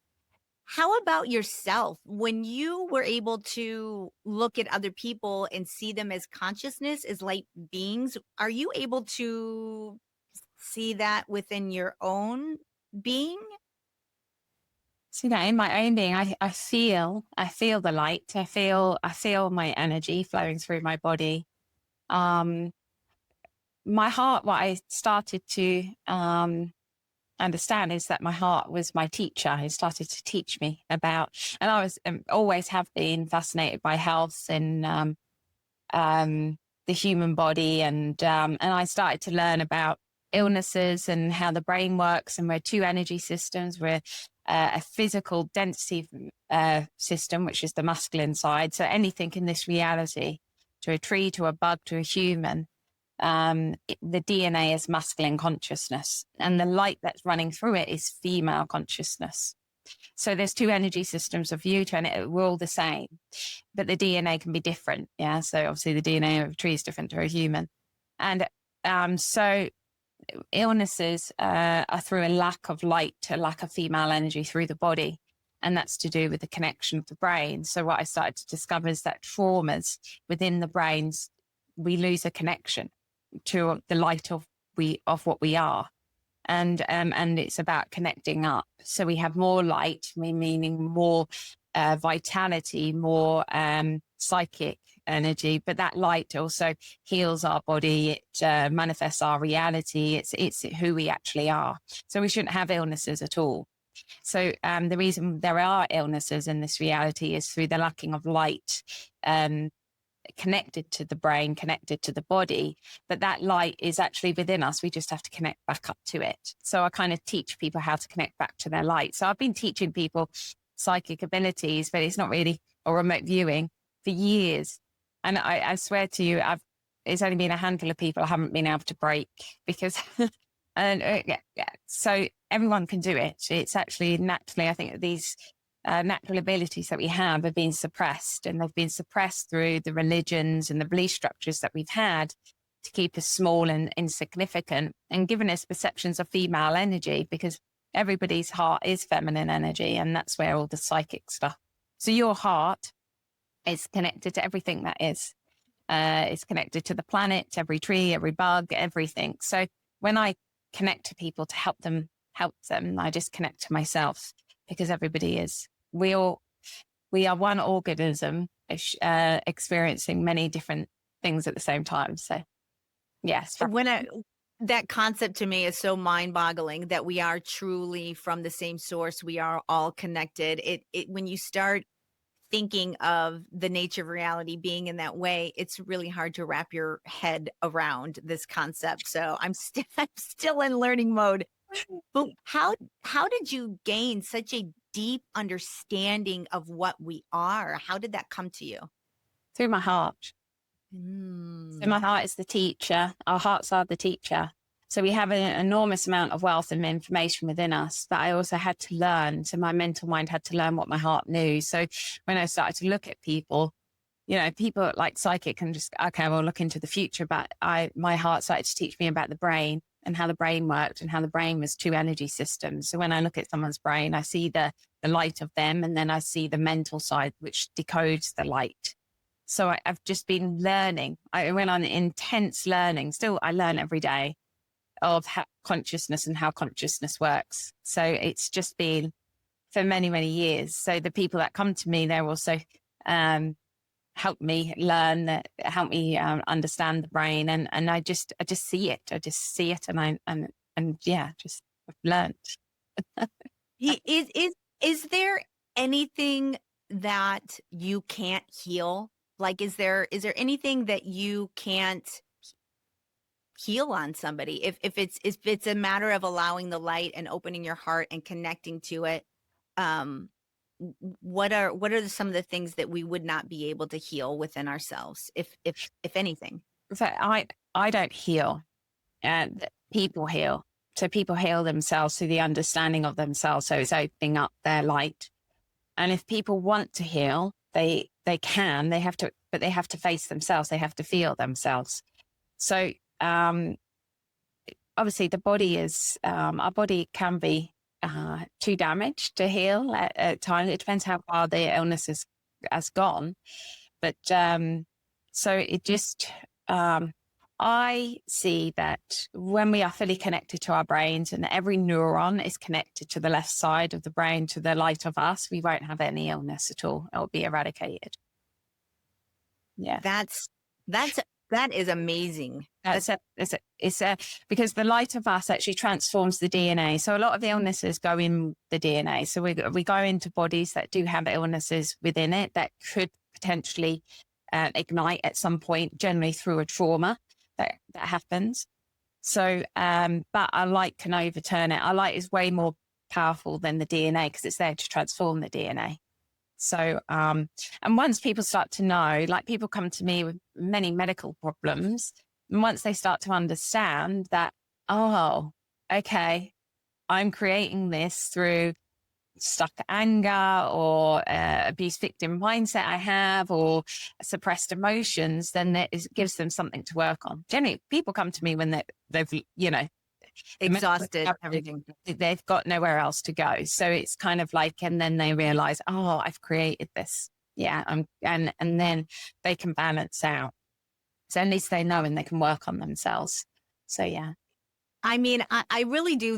how about yourself? When you were able to look at other people and see them as consciousness, as light beings, are you able to see that within your own being? So in my own being, I feel the light. I feel my energy flowing through my body. Um, my heart, what I started to understand is that my heart was my teacher. It started to teach me about, and I was always have been fascinated by health and the human body, and I started to learn about illnesses and how the brain works, and we're two energy systems. We're a physical density system, which is the masculine side. So anything in this reality, to a tree, to a bug, to a human, the DNA is masculine consciousness, and the light that's running through it is female consciousness. So there's two energy systems of you, and we're all the same, but the DNA can be different. Yeah. So obviously the DNA of a tree is different to a human. And so illnesses are through a lack of light, a lack of female energy through the body. And that's to do with the connection of the brain. So what I started to discover is that traumas within the brains, we lose a connection to the light of what we are. And it's about connecting up. So we have more light, meaning more vitality, more psychic energy, but that light also heals our body. It manifests our reality. It's who we actually are. So we shouldn't have illnesses at all. So the reason there are illnesses in this reality is through the lacking of light, connected to the brain, connected to the body, but that light is actually within us. We just have to connect back up to it. So I kind of teach people how to connect back to their light. So I've been teaching people psychic abilities, but it's not really, or remote viewing, for years. And I swear to you, it's only been a handful of people I haven't been able to break, because so everyone can do it. It's actually naturally, I think these natural abilities that we have been suppressed, and they've been suppressed through the religions and the belief structures that we've had to keep us small and insignificant, and given us perceptions of female energy, because everybody's heart is feminine energy, and that's where all the psychic stuff. So your heart is connected to everything that is. It's connected to the planet, every tree, every bug, everything. So when I connect to people to help them, I just connect to myself, because everybody is. We are one organism experiencing many different things at the same time. So yes. That concept to me is so mind-boggling, that we are truly from the same source. We are all connected. When you start thinking of the nature of reality being in that way, it's really hard to wrap your head around this concept. So I'm still in learning mode. But how did you gain such a deep understanding of what we are? How did that come to you? Through my heart. Mm. So my heart is the teacher. Our hearts are the teacher. So we have an enormous amount of wealth and information within us that I also had to learn. So my mental mind had to learn what my heart knew. So when I started to look at people, people like psychic can just, okay, we'll look into the future. But my heart started to teach me about the brain and how the brain worked, and how the brain was two energy systems. So when I look at someone's brain, I see the light of them, and then I see the mental side, which decodes the light. So I've just been learning. I went on intense learning. Still, I learn every day. of consciousness and how consciousness works. So it's just been for many, many years. So the people that come to me, they're also help me learn, help me understand the brain, and I just see it. I just see it, and yeah, just I've learned. Is there anything that you can't heal? Like, is there anything that you can't heal on somebody? If it's a matter of allowing the light and opening your heart and connecting to it, what are some of the things that we would not be able to heal within ourselves, if anything? So I don't heal, and people heal. So people heal themselves through the understanding of themselves. So it's opening up their light. And if people want to heal, they can. They have to, but they have to face themselves. They have to feel themselves. So obviously, the body is our body can be too damaged to heal at times. It depends how far the illness has gone. But so it just I see that when we are fully connected to our brains and every neuron is connected to the left side of the brain, to the light of us, we won't have any illness at all. It will be eradicated. Yeah. That is amazing. It's because the light of us actually transforms the DNA. So a lot of the illnesses go in the DNA. So we go into bodies that do have illnesses within it that could potentially ignite at some point, generally through a trauma that happens. So, but our light can overturn it. Our light is way more powerful than the DNA because it's there to transform the DNA. So, and once people start to know, like people come to me with many medical problems, and once they start to understand that, oh, okay, I'm creating this through stuck anger or abuse victim mindset I have, or suppressed emotions, then it gives them something to work on. Generally, people come to me when they've Exhausted, everything. They've got nowhere else to go. So it's kind of like, and then they realize, oh, I've created this. Yeah. And then they can balance out. So at least they know and they can work on themselves. So, yeah. I mean, I really do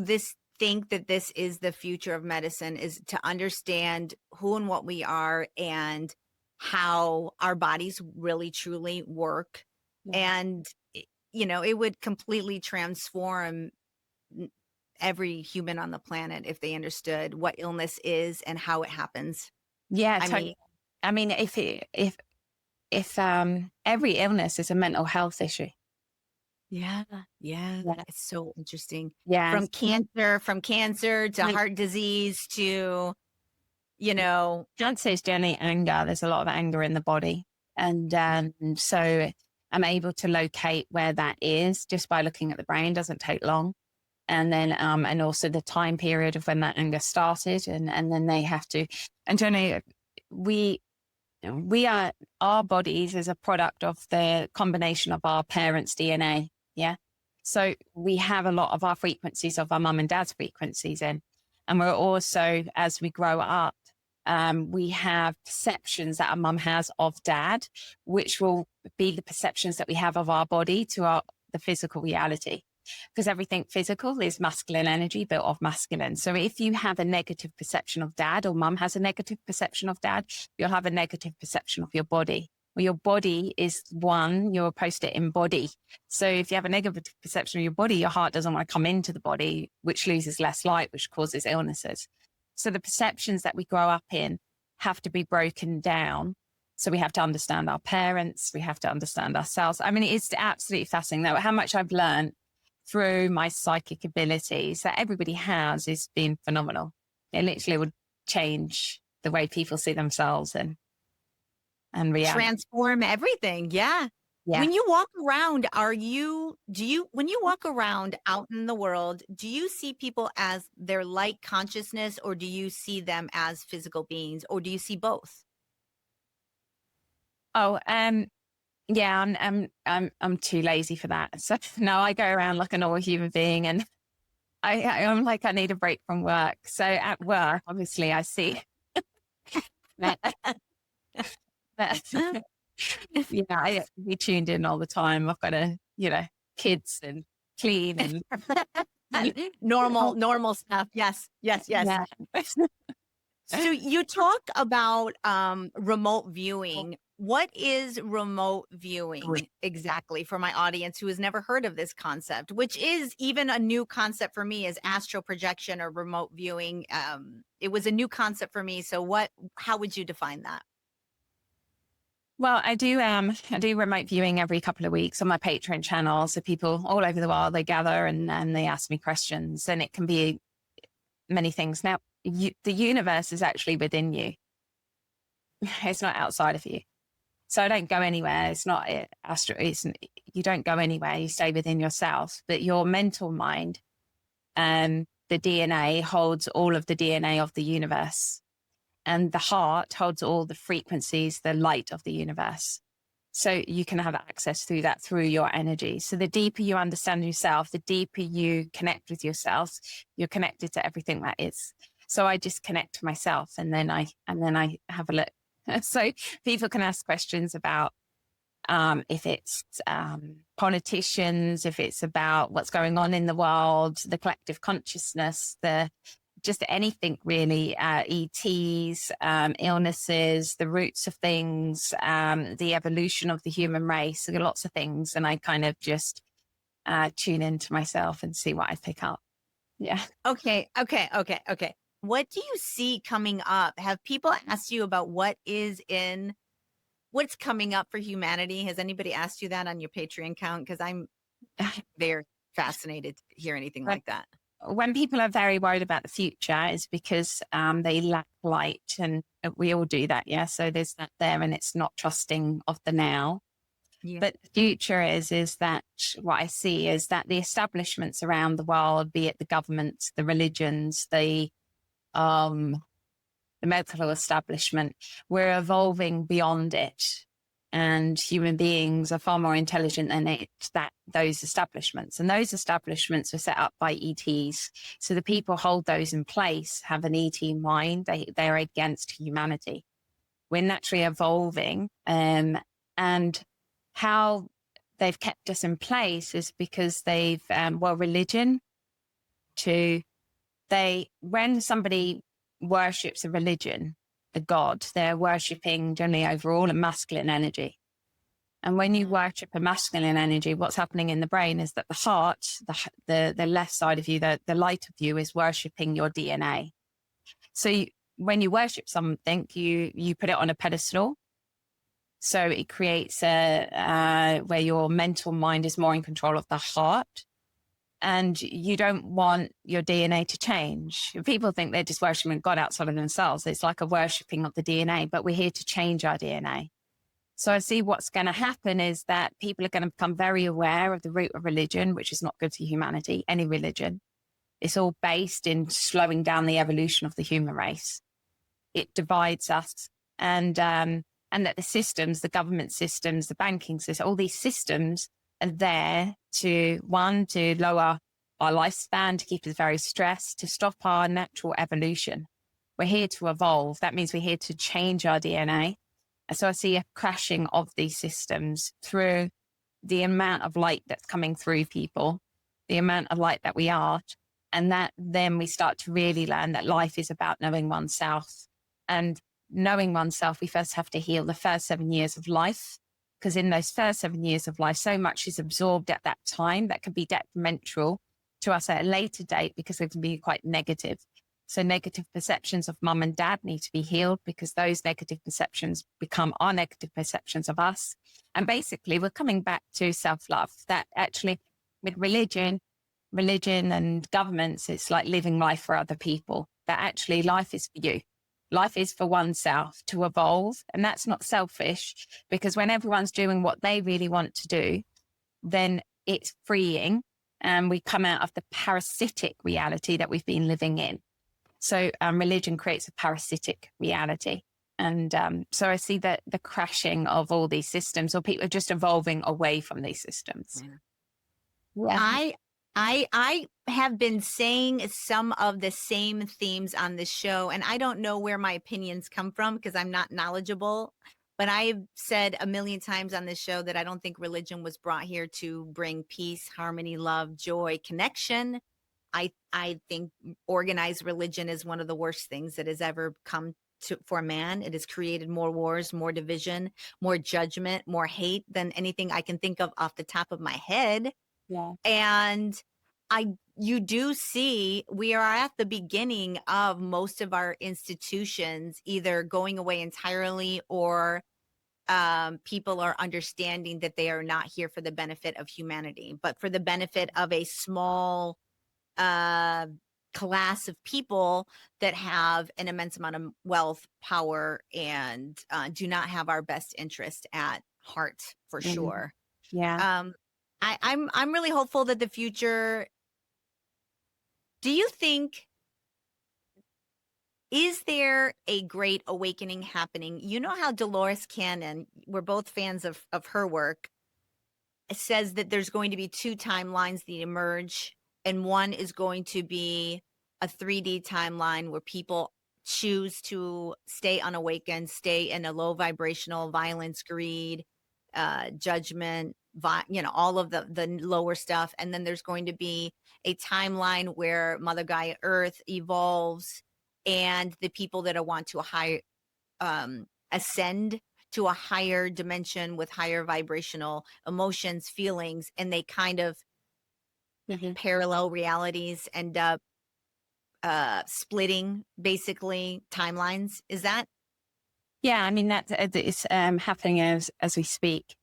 think that this is the future of medicine, is to understand who and what we are and how our bodies really truly work. Yeah. And, it would completely transform every human on the planet if they understood what illness is and how it happens. Yeah, totally. I mean, if every illness is a mental health issue. Yeah. It's so interesting. Yeah. From cancer to heart disease to, Cancer is generally anger. There's a lot of anger in the body. And so I'm able to locate where that is just by looking at the brain. Doesn't take long. And then, and also the time period of when that anger started. And then they have to, and generally our bodies is a product of the combination of our parents' DNA. Yeah. So we have a lot of our frequencies of our mum and dad's frequencies in. And we're also, as we grow up, we have perceptions that our mum has of dad, which will be the perceptions that we have of our body to the physical reality. Because everything physical is masculine energy built of masculine. So if you have a negative perception of dad, or mum has a negative perception of dad, you'll have a negative perception of your body. Well, your body is one, you're supposed to embody. So if you have a negative perception of your body, your heart doesn't want to come into the body, which loses less light, which causes illnesses. So the perceptions that we grow up in have to be broken down. So we have to understand our parents, we have to understand ourselves. I mean, it's absolutely fascinating though, how much I've learned through my psychic abilities that everybody has is been phenomenal. It literally would change the way people see themselves and reality. Transform everything. Yeah. When you walk around, when you walk around out in the world, do you see people as their light consciousness, or do you see them as physical beings, or do you see both? Oh, yeah, I'm too lazy for that. So no, I go around like a normal human being, and I'm like, I need a break from work. So at work, obviously, I see that. I be tuned in all the time. I've got kids and clean and Normal stuff. Yes, yes, yes. yeah. So you talk about remote viewing. What is remote viewing exactly for my audience who has never heard of this concept, which is even a new concept for me, is astral projection or remote viewing. It was a new concept for me. So how would you define that? Well, I do remote viewing every couple of weeks on my Patreon channel. So people all over the world, they gather and they ask me questions, and it can be many things. Now, the universe is actually within you. It's not outside of you. So I don't go anywhere. It's not you don't go anywhere. You stay within yourself, but your mental mind, the DNA holds all of the DNA of the universe, and the heart holds all the frequencies, the light of the universe. So you can have access through that, through your energy. So the deeper you understand yourself, the deeper you connect with yourself, you're connected to everything that is. So I just connect to myself, and then I have a look. So people can ask questions about if it's politicians, if it's about what's going on in the world, the collective consciousness, just anything really, ETs, illnesses, the roots of things, the evolution of the human race, so lots of things. And I kind of just tune into myself and see what I pick up. Yeah. Okay. What do you see coming up? Have people asked you about what's coming up for humanity? Has anybody asked you that on your Patreon account? Because I'm very fascinated to hear anything like that. When people are very worried about the future, it's because they lack light, and we all do that. Yeah. So there's that there, and it's not trusting of the now. Yeah. But the future is that what I see is that the establishments around the world, be it the governments, the religions, the medical establishment, we're evolving beyond it. And human beings are far more intelligent than those establishments. And those establishments are set up by ETs. So the people hold those in place have an ET mind. They're against humanity. We're naturally evolving. And how they've kept us in place is because they've, religion when somebody worships a religion, a god, they're worshipping generally overall a masculine energy. And when you worship a masculine energy, what's happening in the brain is that the heart, the left side of you, the light of you, is worshipping your DNA. So when you worship something, you put it on a pedestal. So it creates where your mental mind is more in control of the heart. And you don't want your DNA to change. People think they're just worshiping God outside of themselves. It's like a worshipping of the DNA, but we're here to change our DNA. So I see what's going to happen is that people are going to become very aware of the root of religion, which is not good for humanity, any religion. It's all based in slowing down the evolution of the human race. It divides us, and that the systems, the government systems, the banking system, all these systems are there to lower our lifespan, to keep us very stressed, to stop our natural evolution. We're here to evolve. That means we're here to change our DNA. And so I see a crashing of these systems through the amount of light that's coming through people, the amount of light that we are. And that then we start to really learn that life is about knowing oneself. And knowing oneself, we first have to heal the first 7 years of life. Because in those first 7 years of life, so much is absorbed at that time that can be detrimental to us at a later date because they can be quite negative. So negative perceptions of mum and dad need to be healed because those negative perceptions become our negative perceptions of us. And basically, we're coming back to self-love. That actually, with religion and governments, it's like living life for other people. That actually life is for you. Life is for oneself to evolve. And that's not selfish, because when everyone's doing what they really want to do, then it's freeing. And we come out of the parasitic reality that we've been living in. So religion creates a parasitic reality. And so I see that the crashing of all these systems, or people are just evolving away from these systems. Yeah. I have been saying some of the same themes on this show, and I don't know where my opinions come from because I'm not knowledgeable But I've said a million times on this show that I don't think religion was brought here to bring peace, harmony, love, joy, connection. I think organized religion is one of the worst things that has ever come to for man. It has created more wars, more division, more judgment, more hate than anything I can think of off the top of my head. Yeah. And you do see we are at the beginning of most of our institutions either going away entirely or people are understanding that they are not here for the benefit of humanity, but for the benefit of a small uh, class of people that have an immense amount of wealth, power, and do not have our best interest at heart for Mm. sure. Yeah. I'm really hopeful that the future. Do you think is there a great awakening happening? You know how Dolores Cannon, we're both fans of her work, says that there's going to be two timelines that emerge, and one is going to be a 3D timeline where people choose to stay unawakened, stay in a low vibrational violence, greed, judgment, all of the lower stuff. And then there's going to be a timeline where Mother Gaia Earth evolves, and the people that want to ascend to a higher dimension with higher vibrational emotions, feelings, and they kind of Mhm. parallel realities end up splitting basically timelines. Is that? Yeah, I mean, that it's happening as we speak.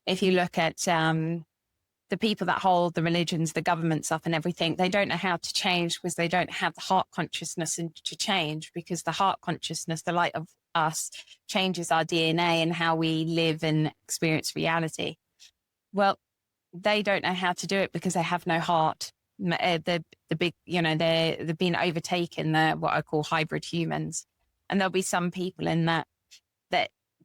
If you look at the people that hold the religions, the governments up and everything, they don't know how to change because they don't have the heart consciousness to change, because the heart consciousness, the light of us, changes our DNA and how we live and experience reality. Well, they don't know how to do it because they have no heart. The big, they've been overtaken. They're what I call hybrid humans, and there'll be some people in that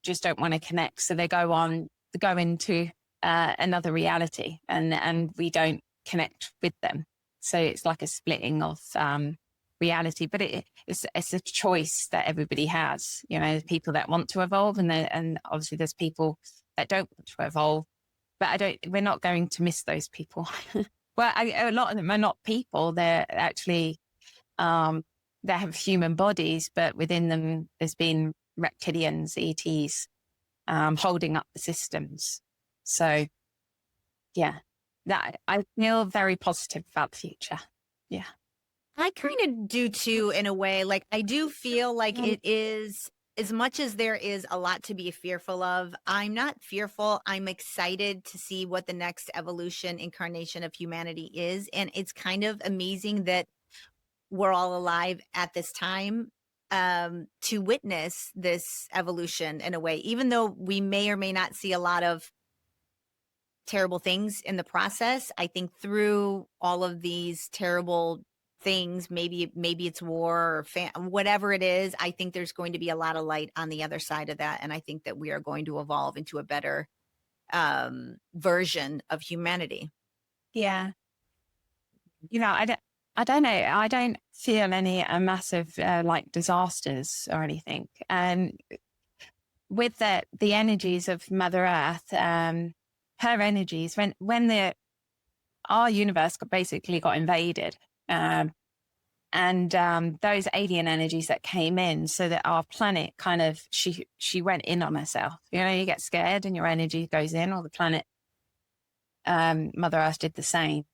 just don't want to connect, so they go into another reality, and we don't connect with them. So it's like a splitting of reality, but it's a choice that everybody has. People that want to evolve, and obviously there's people that don't want to evolve. But we're not going to miss those people. Well, a lot of them are not people. They're actually, they have human bodies, but within them there's been reptilians, ETs, holding up the systems. So, yeah, that I feel very positive about the future. Yeah. I kind of do too, in a way. Like, I do feel like it is, as much as there is a lot to be fearful of, I'm not fearful. I'm excited to see what the next evolution incarnation of humanity is. And it's kind of amazing that we're all alive at this time to witness this evolution in a way, even though we may or may not see a lot of terrible things in the process. I think through all of these terrible things, maybe it's war or whatever it is, I think there's going to be a lot of light on the other side of that, and I think that we are going to evolve into a better version of humanity. Yeah. I don't know. I don't feel any massive like disasters or anything. And with the energies of Mother Earth, her energies, when our universe basically got invaded, and those alien energies that came in, so that our planet kind of she went in on herself. You get scared and your energy goes in, or the planet, Mother Earth did the same.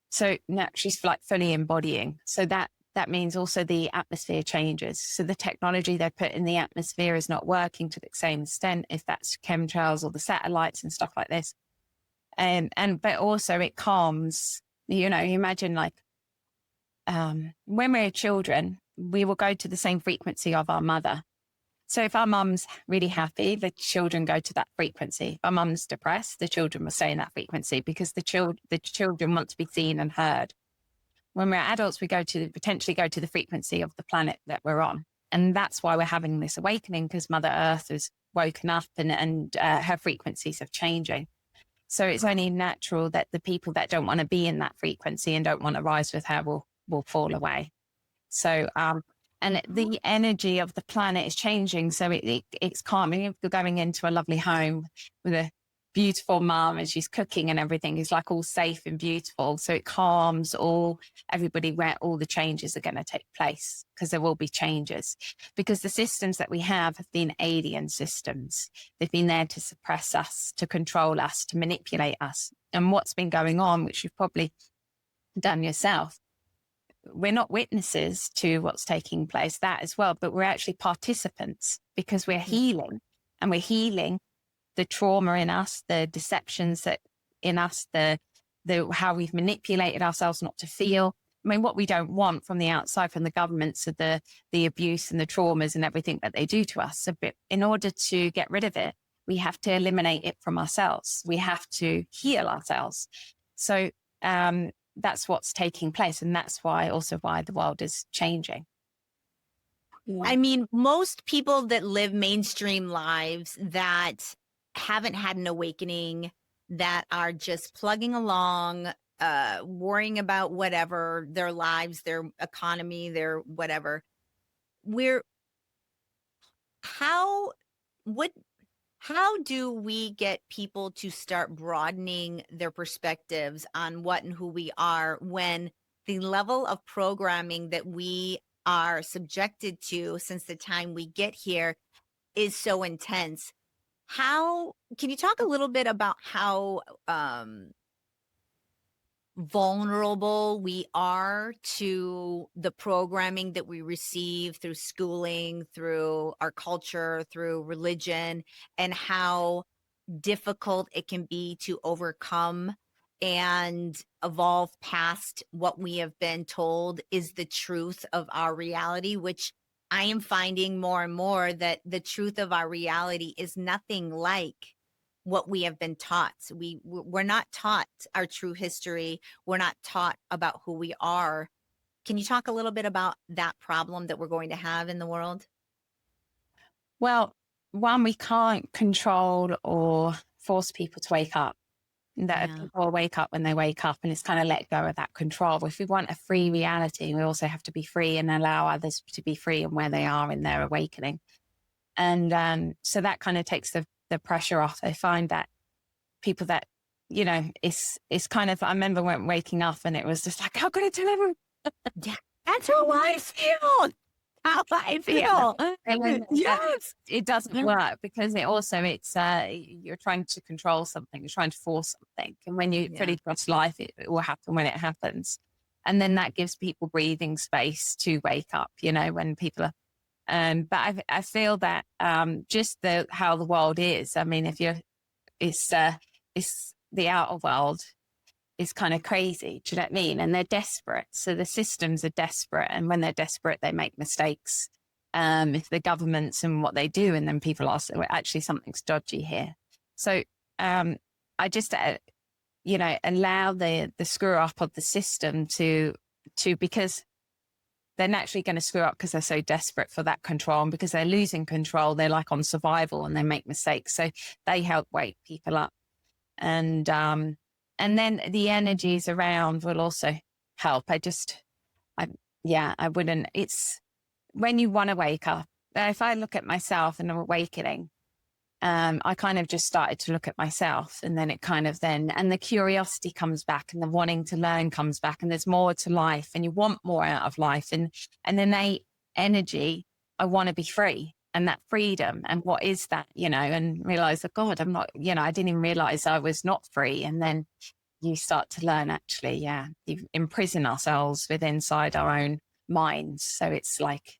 So now she's like fully embodying. So that means also the atmosphere changes. So the technology they put in the atmosphere is not working to the same extent, if that's chemtrails or the satellites and stuff like this. But also it calms. You imagine like when we're children, we will go to the same frequency of our mother. So if our mum's really happy, the children go to that frequency. If our mum's depressed, the children will stay in that frequency, because the children want to be seen and heard. When we're adults, we potentially go to the frequency of the planet that we're on. And that's why we're having this awakening, because Mother Earth has woken up and her frequencies are changing. So it's only natural that the people that don't want to be in that frequency and don't want to rise with her will fall away. So And the energy of the planet is changing. So it's calming. If you're going into a lovely home with a beautiful mom and she's cooking and everything is like all safe and beautiful. So it calms everybody where all the changes are going to take place, because there will be changes, because the systems that we have been alien systems. They've been there to suppress us, to control us, to manipulate us. And what's been going on, which you've probably done yourself, we're not witnesses to what's taking place, that as well, but we're actually participants, because we're healing, and we're healing the trauma in us, the deceptions that in us, the how we've manipulated ourselves not to feel. I mean, what we don't want from the outside, from the governments, of the abuse and the traumas and everything that they do to us. So, but in order to get rid of it, we have to eliminate it from ourselves. We have to heal ourselves. So that's what's taking place, and that's why the world is changing. I mean, most people that live mainstream lives that haven't had an awakening, that are just plugging along, worrying about whatever, their lives, their economy, their whatever. How do we get people to start broadening their perspectives on what and who we are, when the level of programming that we are subjected to since the time we get here is so intense? How can you talk a little bit about how vulnerable we are to the programming that we receive through schooling, through our culture, through religion, and how difficult it can be to overcome and evolve past what we have been told is the truth of our reality, which I am finding more and more that the truth of our reality is nothing like what we have been taught. We're not taught our true history. We're not taught about who we are. Can you talk a little bit about that problem that we're going to have in the world? Well, one, we can't control or force people to wake up. That Yeah. people will wake up when they wake up, and it's kind of let go of that control. If we want a free reality, we also have to be free and allow others to be free in where they are in their awakening. And so that kind of takes the pressure off. I find that people that, it's kind of, I remember when waking up and it was just like, how could I tell everyone? Yeah. That's how I feel. How I feel. Yes. It doesn't work, because you're trying to control something, you're trying to force something. And when you fully trust life, it will happen when it happens. And then that gives people breathing space to wake up, when people are, but I feel that just how the world is. I mean, it's the outer world is kind of crazy. Do you know what I mean? And they're desperate. So the systems are desperate. And when they're desperate, they make mistakes. If the governments and what they do, and then people ask, well, actually something's dodgy here. So I just, allow the screw up of the system to because they're naturally going to screw up, because they're so desperate for that control. And because they're losing control, they're like on survival and they make mistakes. So they help wake people up. And then the energies around will also help. I wouldn't, it's when you want to wake up. If I look at myself and I'm awakening, I kind of just started to look at myself, and then and the curiosity comes back, and the wanting to learn comes back, and there's more to life, and you want more out of life, and an innate energy. I want to be free, and that freedom, and what is that, and realize that, God, I'm not, I didn't even realize I was not free. And then you start to learn, actually, you imprison ourselves inside our own minds. So it's like,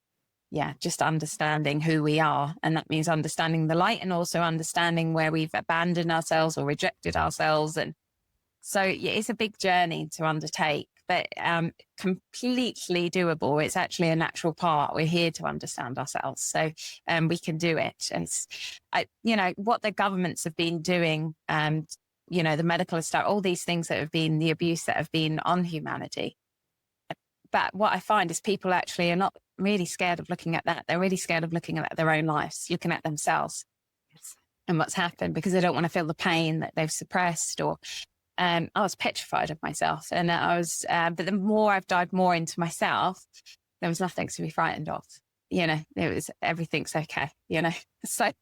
just understanding who we are. And that means understanding the light, and also understanding where we've abandoned ourselves or rejected ourselves. And so it's a big journey to undertake, but completely doable. It's actually a natural part. We're here to understand ourselves. So we can do it. And what the governments have been doing, the medical stuff, all these things that have been the abuse that have been on humanity. But what I find is people actually are not really scared of looking at that. They're really scared of looking at their own lives, looking at themselves and what's happened, because they don't want to feel the pain that they've suppressed. Or I was petrified of myself, and but the more I've dived more into myself, there was nothing to be frightened of. It was, everything's okay, So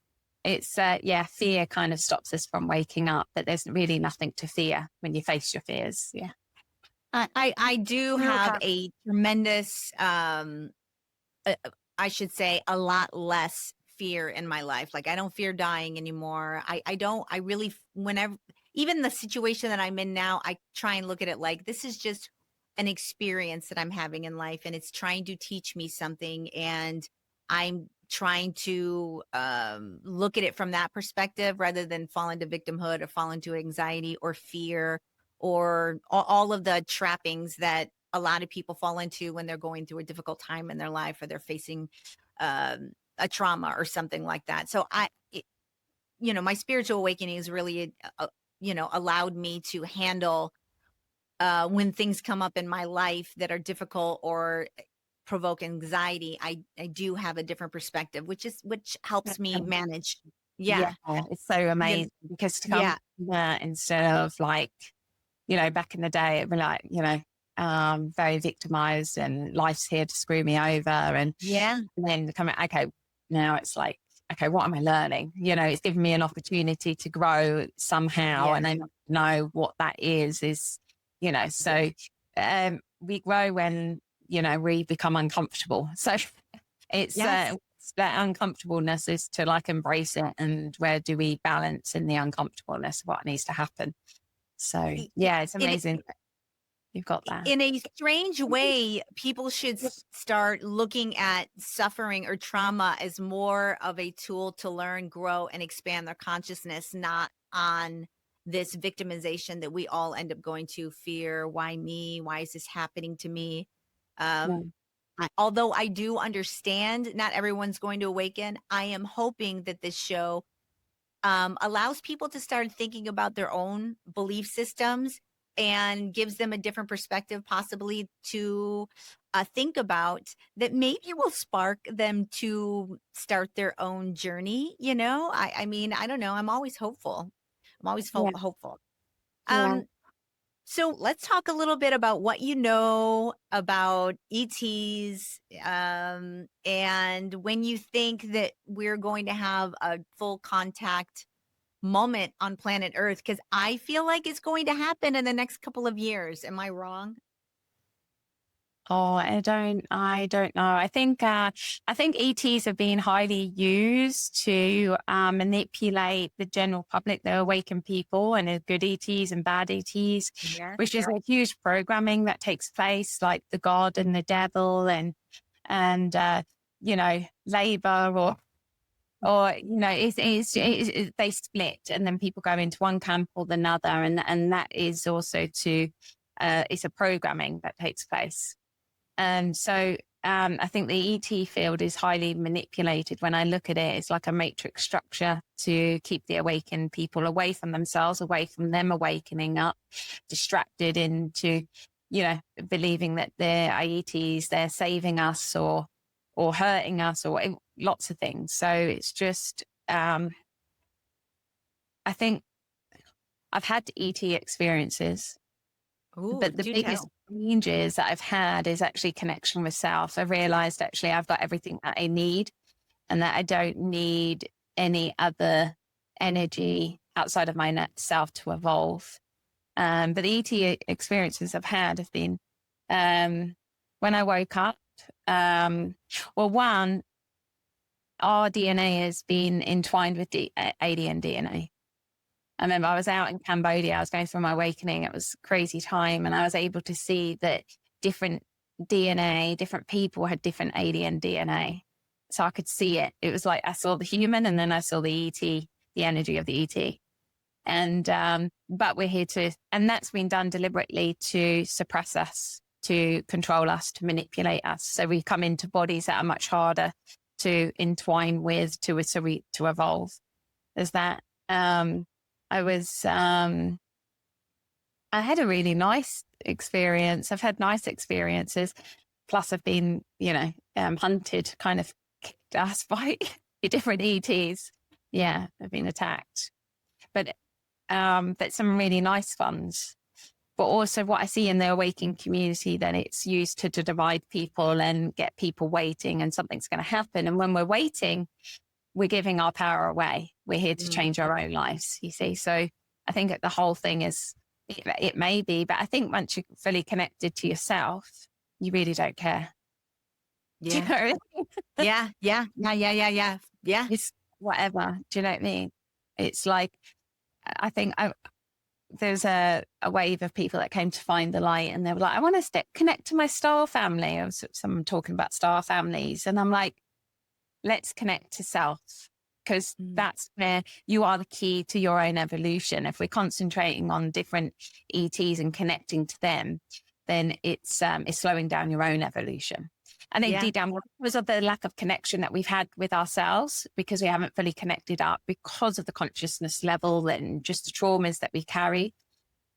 it's, fear kind of stops us from waking up, but there's really nothing to fear when you face your fears. Yeah. I do have a tremendous, uh, I should say, a lot less fear in my life. Like, I don't fear dying anymore. I don't, I really, whenever, even the situation that I'm in now, I try and look at it like this is just an experience that I'm having in life, and it's trying to teach me something. And I'm trying to look at it from that perspective rather than fall into victimhood or fall into anxiety or fear or all of the trappings that a lot of people fall into when they're going through a difficult time in their life or they're facing a trauma or something like that. So my spiritual awakening is really, allowed me to handle when things come up in my life that are difficult or provoke anxiety. I do have a different perspective, which helps me manage. Yeah, Yeah. it's so You amazing because to come yeah. from that instead of like, back in the day, it'd be like, very victimized and life's here to screw me over. And Yeah. then coming, okay, now it's like, okay, what am I learning? It's given me an opportunity to grow somehow. Yeah. And I know what that is, so we grow when, we become uncomfortable. So Yes. that uncomfortableness is to like embrace it, and where do we balance in the uncomfortableness of what needs to happen. So yeah, it's In amazing that you've got that. in a strange way, people should start looking at suffering or trauma as more of a tool to learn, grow, and expand their consciousness, not on this victimization that we all end up going to. Fear, why me? Why is this happening to me? Yeah. Um, although I do understand not everyone's going to awaken, I am hoping that this show allows people to start thinking about their own belief systems and gives them a different perspective, possibly to think about that maybe will spark them to start their own journey. I mean, I don't know. I'm always hopeful. I'm always Yeah. hopeful. Yeah. Um, so let's talk a little bit about what you know about ETs, and when you think that we're going to have a full contact moment on planet Earth, because I feel like it's going to happen in the next couple of years. Am I wrong? Oh, I don't know. I think ETs have been highly used to manipulate the general public, the awakened people, and good ETs and bad ETs, Yes. which is a huge programming that takes place, like the God and the devil, and labor, or they split, and then people go into one camp or another, and that is also to it's a programming that takes place. And so I think the ET field is highly manipulated. When I look at it, it's like a matrix structure to keep the awakened people away from themselves, away from them awakening up, distracted into, believing that they're IETs, they're saving us or hurting us, or lots of things. So it's just, I think I've had ET experiences, Ooh, but the do biggest tell. changes that I've had is actually connection with self. I've realized actually I've got everything that I need, and that I don't need any other energy outside of my net self to evolve. But the ET experiences I've had have been when I woke up. One, our DNA has been entwined with the alien DNA. I remember I was out in Cambodia. I was going through my awakening. It was a crazy time. And I was able to see that different DNA, different people had different alien DNA. So I could see it. It was like I saw the human, and then I saw the ET, the energy of the ET. And, but we're here and that's been done deliberately to suppress us, to control us, to manipulate us. So we come into bodies that are much harder to entwine with, to evolve. There's that. I had a really nice experience. I've had nice experiences. Plus I've been, hunted, kind of kicked ass by different ETs. Yeah, I've been attacked, but some really nice ones. But also what I see in the awakening community, then it's used to divide people and get people waiting, and something's going to happen. And when we're waiting, we're giving our power away. We're here to change our own lives, you see. So I think that the whole thing is, it may be, but I think once you're fully connected to yourself, you really don't care. Do you Yeah. know what I mean? Yeah. Yeah. Yeah. Yeah. Yeah. Yeah. Yeah. It's whatever. Do you know what I mean? It's like, I think there's a wave of people that came to find the light, and they were like, I want to connect to my star family. I was someone talking about star families, and I'm like, let's connect to self, because that's where you are the key to your own evolution. If we're concentrating on different ETs and connecting to them, then it's slowing down your own evolution. And then deep down, because of the lack of connection that we've had with ourselves, because we haven't fully connected up, because of the consciousness level and just the traumas that we carry,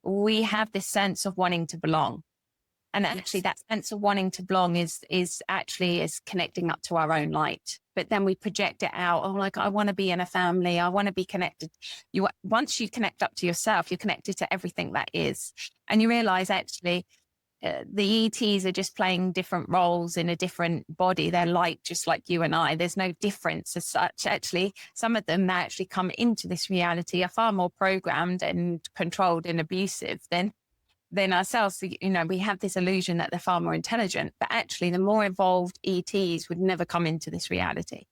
we have this sense of wanting to belong. And actually that sense of wanting to belong is connecting up to our own light. But then we project it out. Oh, like, I want to be in a family. I want to be connected. Once you connect up to yourself, you're connected to everything that is. And you realize actually the ETs are just playing different roles in a different body. They're light, just like you and I. There's no difference as such. Actually, some of them that actually come into this reality are far more programmed and controlled and abusive than ourselves. You know, we have this illusion that they're far more intelligent, but actually the more evolved ETs would never come into this reality,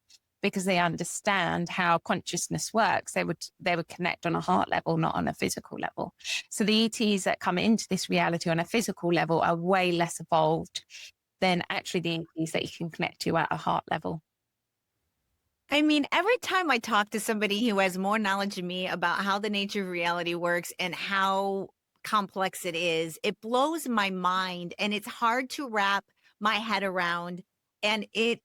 because they understand how consciousness works. They would connect on a heart level, not on a physical level. So the ETs that come into this reality on a physical level are way less evolved than actually the ETs that you can connect to at a heart level. I mean, every time I talk to somebody who has more knowledge than me about how the nature of reality works and how complex it is, it blows my mind, and it's hard to wrap my head around. And it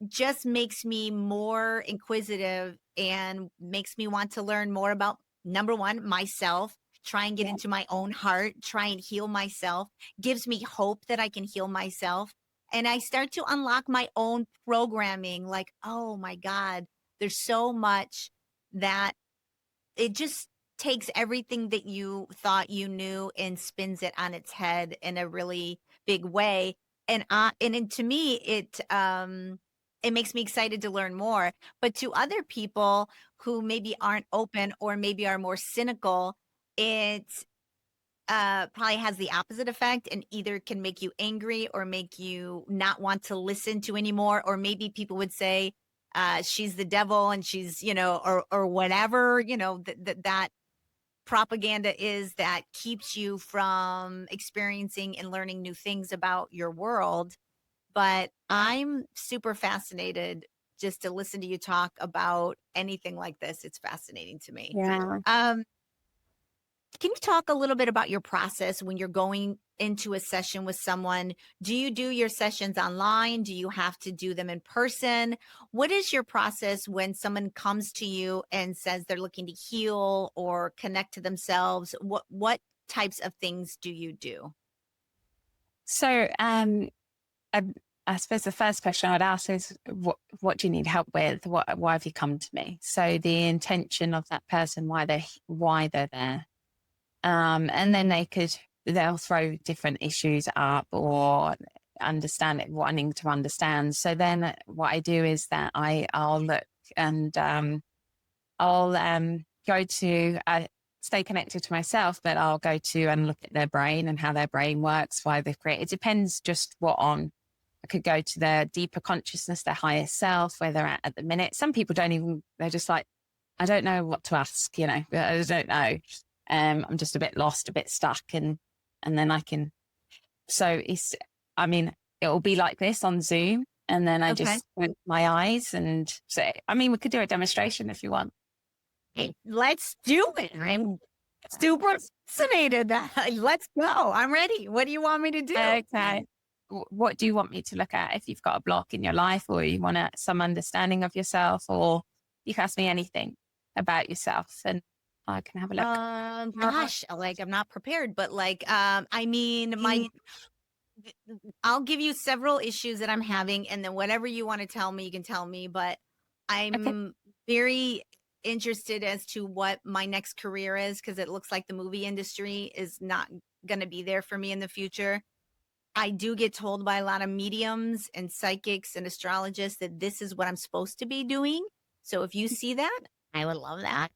just makes me more inquisitive and makes me want to learn more about, number one, myself, try and get into my own heart, try and heal myself, gives me hope that I can heal myself. And I start to unlock my own programming, like, oh my God, there's so much that it just takes everything that you thought you knew and spins it on its head in a really big way. And to me, it makes me excited to learn more. But to other people who maybe aren't open or maybe are more cynical, it probably has the opposite effect, and either can make you angry or make you not want to listen to anymore. Or maybe people would say, she's the devil, and she's, or whatever, that propaganda is that keeps you from experiencing and learning new things about your world. But I'm super fascinated just to listen to you talk about anything like this. It's fascinating to me. Yeah. Can you talk a little bit about your process when you're going into a session with someone? Do you do your sessions online? Do you have to do them in person? What is your process when someone comes to you and says they're looking to heal or connect to themselves? What types of things do you do? So, I, I suppose the first question I'd ask is, what do you need help with? Why have you come to me? So the intention of that person, why they're there. And then they'll throw different issues up or wanting to understand. So then what I do is that I'll look, and I'll go to stay connected to myself, but I'll go to and look at their brain and how their brain works, why they've created. It depends just what on. I could go to their deeper consciousness, their higher self, where they're at the minute. Some people they're just like, I don't know what to ask, I don't know. I'm just a bit lost, a bit stuck, and then it'll be like this on Zoom, and then I just squint my eyes and say, we could do a demonstration if you want. Let's do it. I'm super fascinated. Let's go. I'm ready. What do you want me to do? Okay. What do you want me to look at? If you've got a block in your life, or you want some understanding of yourself, or you can ask me anything about yourself, and I can have a look. Gosh, like, I'm not prepared, but I'll give you several issues that I'm having, and then whatever you want to tell me, you can tell me. But I'm very interested as to what my next career is, because it looks like the movie industry is not going to be there for me in the future. I do get told by a lot of mediums and psychics and astrologists that this is what I'm supposed to be doing. So if you see that, I would love that.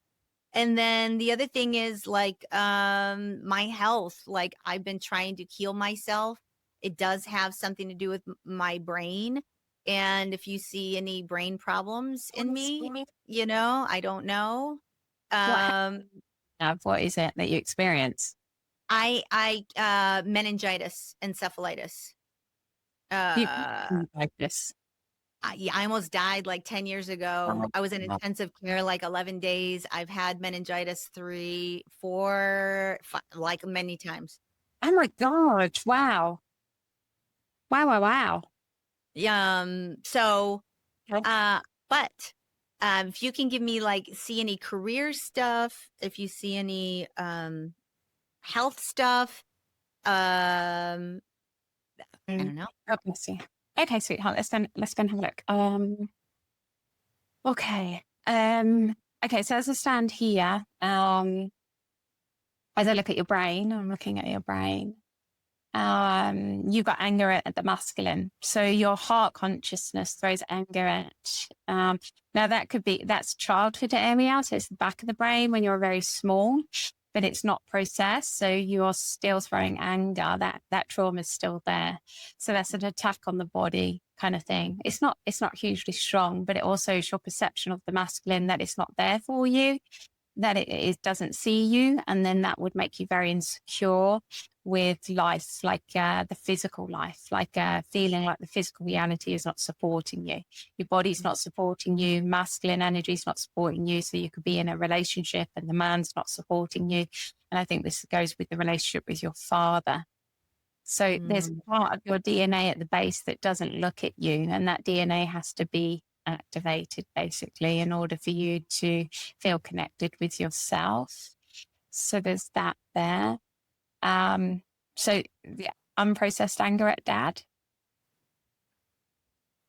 And then the other thing is like my health. Like I've been trying to heal myself. It does have something to do with my brain. And if you see any brain problems in me, I don't know. What Um what is it that you experience? I meningitis, encephalitis. You Uh like this. yeah, I almost died like 10 years ago. Oh, I was in intensive care like 11 days. I've had meningitis 3, 4, like many times. oh my God. Wow. Wow, wow, wow. So, Okay. uh, but if you can give me like, see any career stuff, if you see any health stuff, I don't know. God bless you. Okay, sweetheart, let's go and have a look. Okay. Okay, so as I stand here, as I look at your brain, I'm looking at your brain. You've got anger at the masculine. So your heart consciousness throws anger at. Now that's childhood area. So it's the back of the brain when you're very small, but it's not processed. So you're still throwing anger. That trauma is still there. So that's an attack on the body kind of thing. It's not hugely strong, but it also is your perception of the masculine that it's not there for you, that it doesn't see you, and then that would make you very insecure with life, like the physical life, like feeling like the physical reality is not supporting you. Your body's not supporting you. Masculine energy is not supporting you. So you could be in a relationship and the man's not supporting you. And I think this goes with the relationship with your father. So there's part of your DNA at the base that doesn't look at you, and that DNA has to be activated basically in order for you to feel connected with yourself. So there's that there. So the unprocessed anger at dad.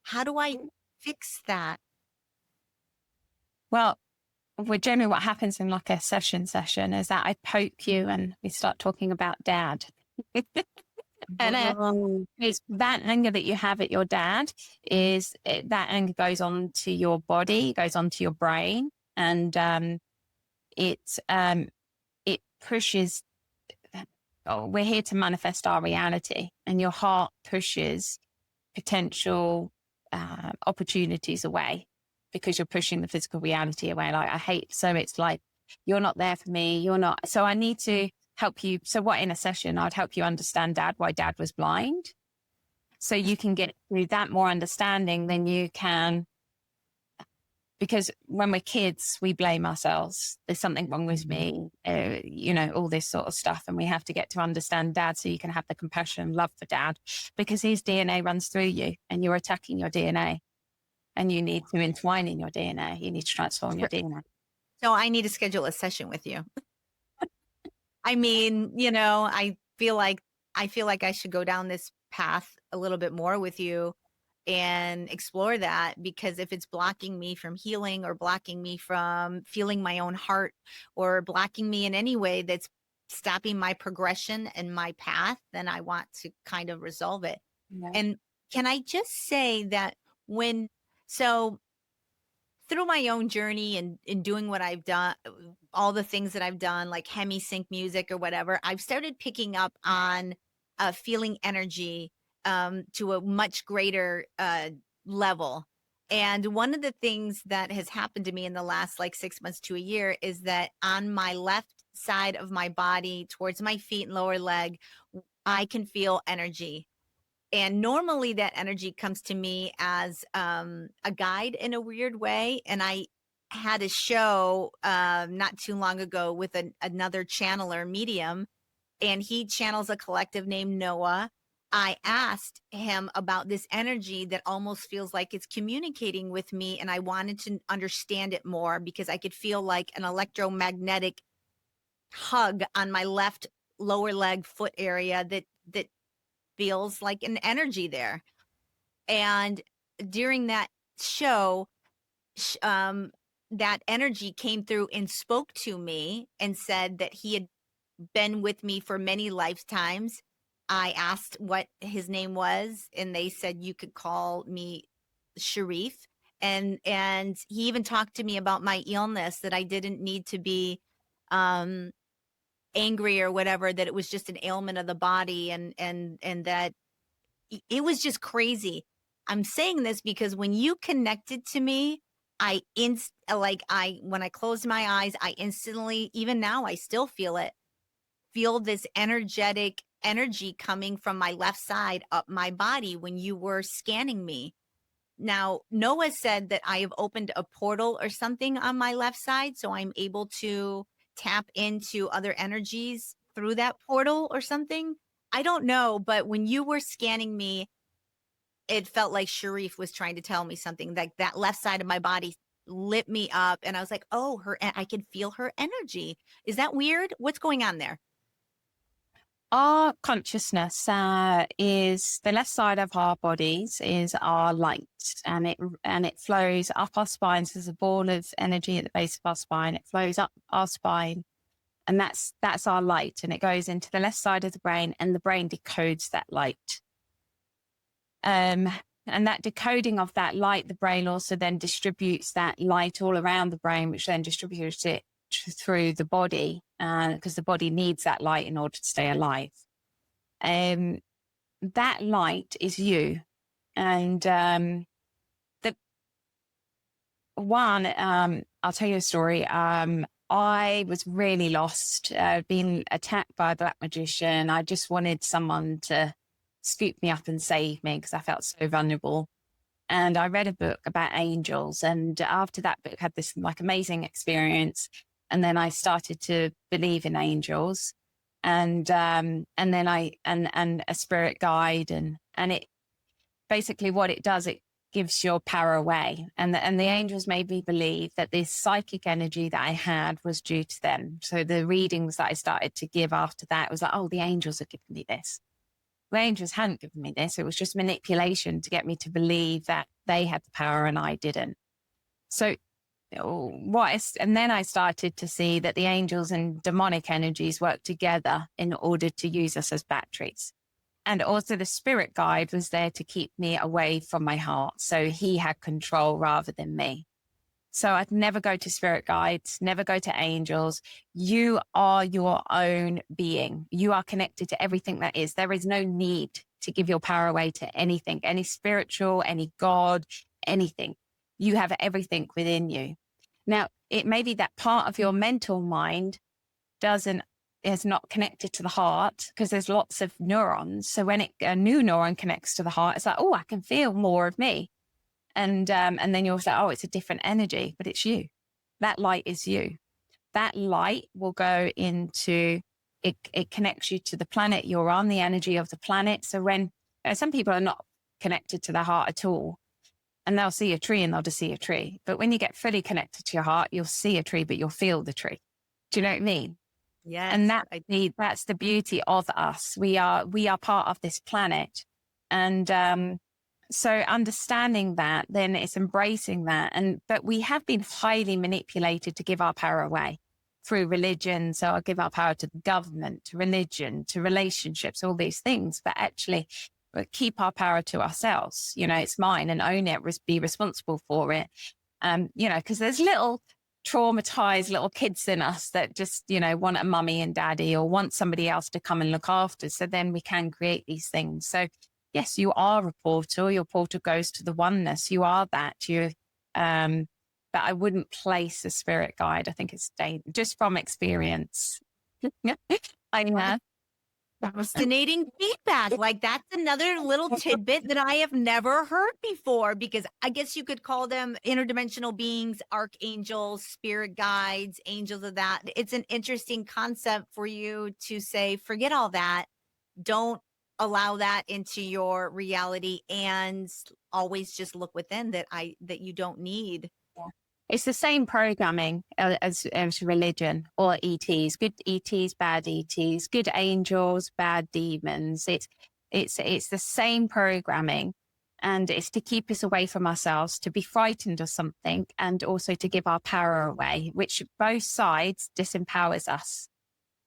How do I fix that? Well, generally what happens in like a session is that I poke you and we start talking about dad. And it's that anger that you have at your dad that anger goes on to your body, goes on to your brain, and it pushes. Oh, we're here to manifest our reality, and your heart pushes potential opportunities away because you're pushing the physical reality away. Like I hate, so it's like you're not there for me. You're not. So I need to help you. So what in a session, I'd help you understand dad, why dad was blind. So you can get through that more understanding than you can, because when we're kids, we blame ourselves. There's something wrong with me, all this sort of stuff. And we have to get to understand dad so you can have the compassion and love for dad, because his DNA runs through you and you're attacking your DNA and you need to entwine in your DNA. You need to transform your DNA. So I need to schedule a session with you. I mean, I feel like I should go down this path a little bit more with you and explore that, because if it's blocking me from healing or blocking me from feeling my own heart or blocking me in any way that's stopping my progression and my path, then I want to kind of resolve it. Yeah. And can I just say that so through my own journey and in doing what I've done, all the things that I've done, like hemi sync music or whatever, I've started picking up on feeling energy to a much greater level. And one of the things that has happened to me in the last like 6 months to a year is that on my left side of my body, towards my feet and lower leg, I can feel energy. And normally that energy comes to me as a guide in a weird way. And I had a show not too long ago with another channeler medium, and he channels a collective named Noah. I asked him about this energy that almost feels like it's communicating with me, and I wanted to understand it more because I could feel like an electromagnetic hug on my left lower leg foot area that feels like an energy there. And during that show, that energy came through and spoke to me and said that he had been with me for many lifetimes. I asked what his name was, and they said you could call me Sharif. And he even talked to me about my illness, that I didn't need to be um angry or whatever, that it was just an ailment of the body, and that it was just crazy. I'm saying this because when you connected to me, when I closed my eyes, I instantly, even now I still feel this energetic energy coming from my left side up my body when you were scanning me. Now, Noah said that I have opened a portal or something on my left side, so I'm able to tap into other energies through that portal or something. I don't know, but when you were scanning me, it felt like Sharif was trying to tell me something. Like that left side of my body lit me up, and I was like, "Oh, I could feel her energy." Is that weird? What's going on there? Our consciousness is the left side of our bodies is our light, and it flows up our spines. There's a ball of energy at the base of our spine. It flows up our spine, and that's our light, and it goes into the left side of the brain, and the brain decodes that light. And that decoding of that light, the brain also then distributes that light all around the brain, which then distributes it through the body, because the body needs that light in order to stay alive. That light is you. And the one, I'll tell you a story. I was really lost, being attacked by a black magician. I just wanted someone to scoop me up and save me because I felt so vulnerable. And I read a book about angels. And after that book, had this like amazing experience. And then I started to believe in angels, and then and a spirit guide, and it basically what it does, it gives your power away. And the angels made me believe that this psychic energy that I had was due to them. So the readings that I started to give after that was like, oh, the angels have given me this. The angels hadn't given me this. It was just manipulation to get me to believe that they had the power and I didn't. So and then I started to see that the angels and demonic energies work together in order to use us as batteries. And also the spirit guide was there to keep me away from my heart. So he had control rather than me. So I'd never go to spirit guides, never go to angels. You are your own being. You are connected to everything that is. There is no need to give your power away to anything, any spiritual, any God, anything. You have everything within you. Now, it may be that part of your mental mind is not connected to the heart because there's lots of neurons. So when a new neuron connects to the heart, it's like, oh, I can feel more of me. And then you'll say, oh, it's a different energy, but it's you. That light is you. That light will go into, it connects you to the planet you're on, the energy of the planet. So when some people are not connected to their heart at all, and they'll see a tree and they'll just see a tree. But when you get fully connected to your heart, you'll see a tree, but you'll feel the tree. Do you know what I mean? Yes. And that's the beauty of us. We are part of this planet. And so understanding that, then it's embracing that. But we have been highly manipulated to give our power away through religion. So I'll give our power to the government, to religion, to relationships, all these things. But actually, keep our power to ourselves. It's mine, and own it, be responsible for it. Because there's little traumatized little kids in us that just, want a mummy and daddy or want somebody else to come and look after. So then we can create these things. So yes, you are a portal. Your portal goes to the oneness. You are that. But I wouldn't place a spirit guide. I think it's just from experience. I have. Fascinating feedback. Like that's another little tidbit that I have never heard before, because I guess you could call them interdimensional beings, archangels, spirit guides, angels of that. It's an interesting concept for you to say, forget all that. Don't allow that into your reality, and always just look within, that you don't need. It's the same programming as religion or ETs, good ETs, bad ETs, good angels, bad demons. It's the same programming, and it's to keep us away from ourselves, to be frightened of something, and also to give our power away, which both sides disempowers us.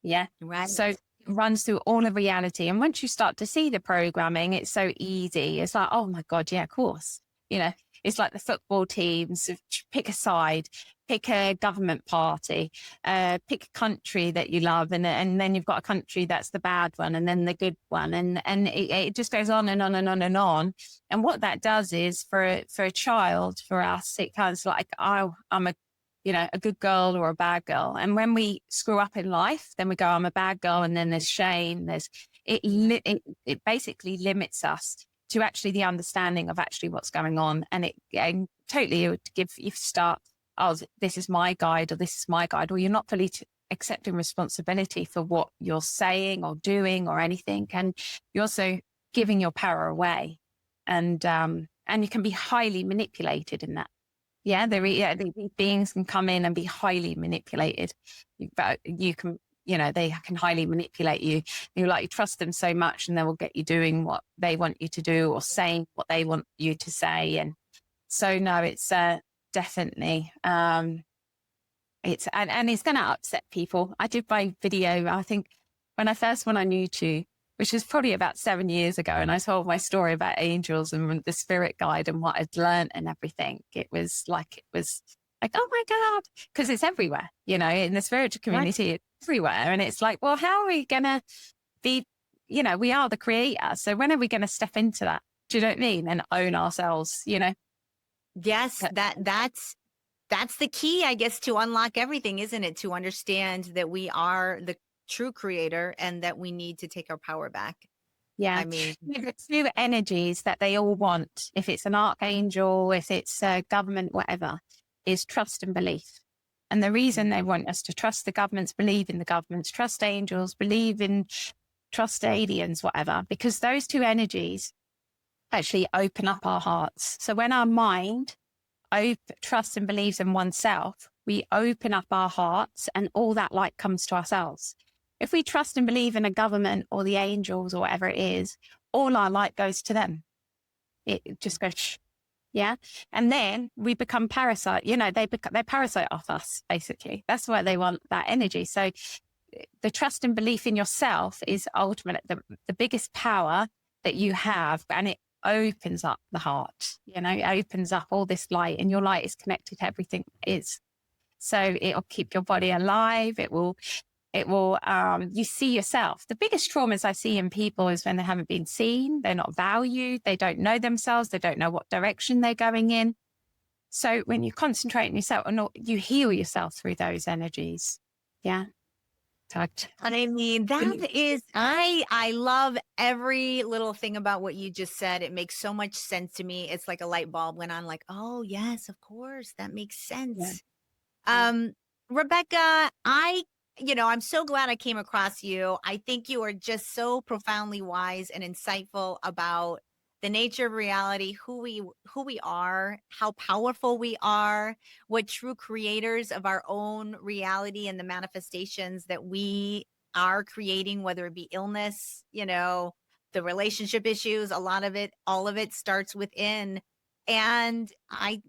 Yeah. Right. So it runs through all of reality. And once you start to see the programming, it's so easy. It's like, oh my God, yeah, of course. You know, it's like the football teams, pick a side, pick a government party, pick a country that you love. And then you've got a country that's the bad one and then the good one. And it just goes on and on and on and on. And what that does is for a child, for us, it kind of like, oh, I'm a a good girl or a bad girl. And when we screw up in life, then we go, I'm a bad girl. And then there's shame. It basically limits us to actually the understanding of actually what's going on. And totally, it would give you start, oh, this is my guide or this is my guide, or you're not fully accepting responsibility for what you're saying or doing or anything. And you're also giving your power away. And you can be highly manipulated in that. Yeah, these beings can come in and be highly manipulated. But you can, they can highly manipulate you. You trust them so much, and they will get you doing what they want you to do or saying what they want you to say. And so, no, it's definitely it's going to upset people. I did my video, I think, when I first went on YouTube, which was probably about 7 years ago. And I told my story about angels and the spirit guide and what I'd learned and everything. It was like, oh my God, because it's everywhere, in the spiritual community, it's everywhere. And it's like, well, how are we going to be, we are the creator. So when are we going to step into that? Do you know what I mean? And own ourselves, Yes, that's the key, I guess, to unlock everything, isn't it? To understand that we are the true creator and that we need to take our power back. Yeah. I mean, the two energies that they all want, if it's an archangel, if it's a government, whatever, is trust and belief. And the reason they want us to trust the governments, believe in the governments, trust angels, trust aliens, whatever, because those two energies actually open up our hearts. So when our mind trusts and believes in oneself, we open up our hearts and all that light comes to ourselves. If we trust and believe in a government or the angels or whatever it is, all our light goes to them. It just goes, shh, yeah. And then we become parasite. They parasite off us, basically. That's why they want that energy. So the trust and belief in yourself is ultimately the biggest power that you have. And it opens up the heart, it opens up all this light, and your light is connected to everything is. So it'll keep your body alive. It will, you see yourself. The biggest traumas I see in people is when they haven't been seen, they're not valued, they don't know themselves, they don't know what direction they're going in. So when you concentrate on yourself, you heal yourself through those energies. Yeah. I mean, that is, I love every little thing about what you just said. It makes so much sense to me. It's like a light bulb went on, like, oh yes, of course, that makes sense. Yeah. Rebecca, I'm so glad I came across you. I think you are just so profoundly wise and insightful about the nature of reality, who we are, how powerful we are, what true creators of our own reality and the manifestations that we are creating, whether it be illness, the relationship issues, all of it starts within. And I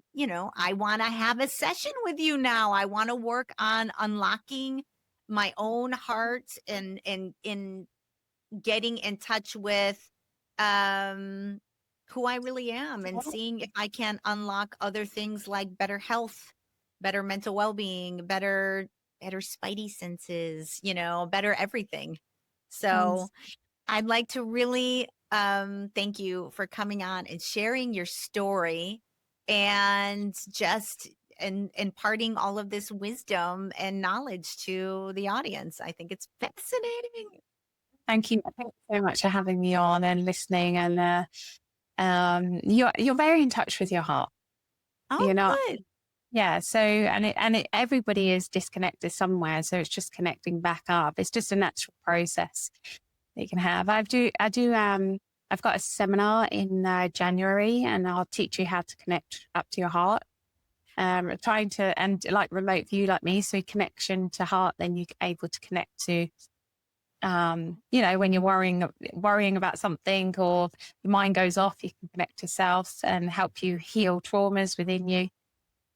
want to have a session with you now. I want to work on unlocking my own heart and in getting in touch with who I really am, and seeing if I can unlock other things like better health, better mental well-being, better spidey senses, better everything. So I'd like to really thank you for coming on and sharing your story and just imparting all of this wisdom and knowledge to the audience. I think it's fascinating. Thank you. Thank you so much for having me on and listening. And you're very in touch with your heart. Oh, You're not, good. yeah. So everybody is disconnected somewhere, so it's just connecting back up. It's just a natural process that you can have. I've got a seminar in January, and I'll teach you how to connect up to your heart. Trying to, and like remote view like me, so connection to heart, then you're able to connect to when you're worrying about something or your mind goes off, you can connect to self and help you heal traumas within you.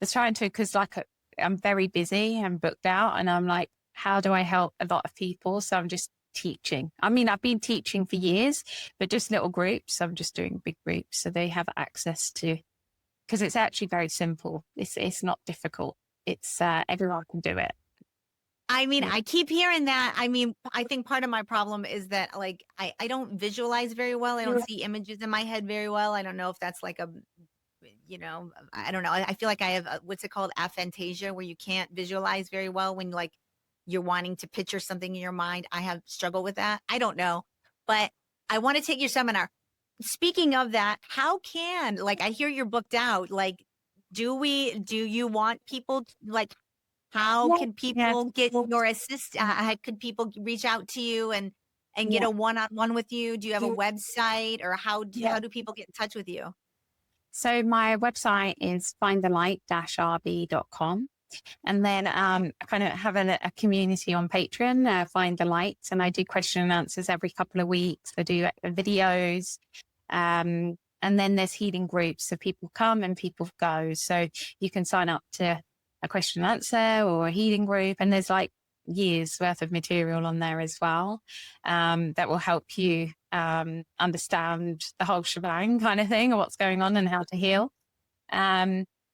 It's trying to, because I'm very busy and booked out, and I'm like, how do I help a lot of people? So I'm just teaching. I mean, I've been teaching for years, but just little groups. I'm just doing big groups so they have access to, because it's actually very simple. It's not difficult. It's everyone can do it. I mean, Yeah. I keep hearing that. I mean, I think part of my problem is that like I don't visualize very well. I don't see images in my head very well. I don't know if that's like a, you know, I don't know. I feel like I have what's it called, aphantasia, where you can't visualize very well when like you're wanting to picture something in your mind. I have struggled with that. I don't know, but I want to take your seminar. Speaking of that, how can, like, I hear you're booked out. Like, do you want people like, how Yeah. can Yeah. people get your assist? Could people reach out to you and get Yeah. a one-on-one with you? Do you have a website, or Yeah. how do people get in touch with you? So my website is findthelight-rb.com. And then I kind of have a community on Patreon, Find the Light, and I do question and answers every couple of weeks. I do videos. And then there's healing groups. So people come and people go. So you can sign up to a question and answer or a healing group. And there's like years worth of material on there as well, that will help you understand the whole shebang kind of thing, or what's going on and how to heal.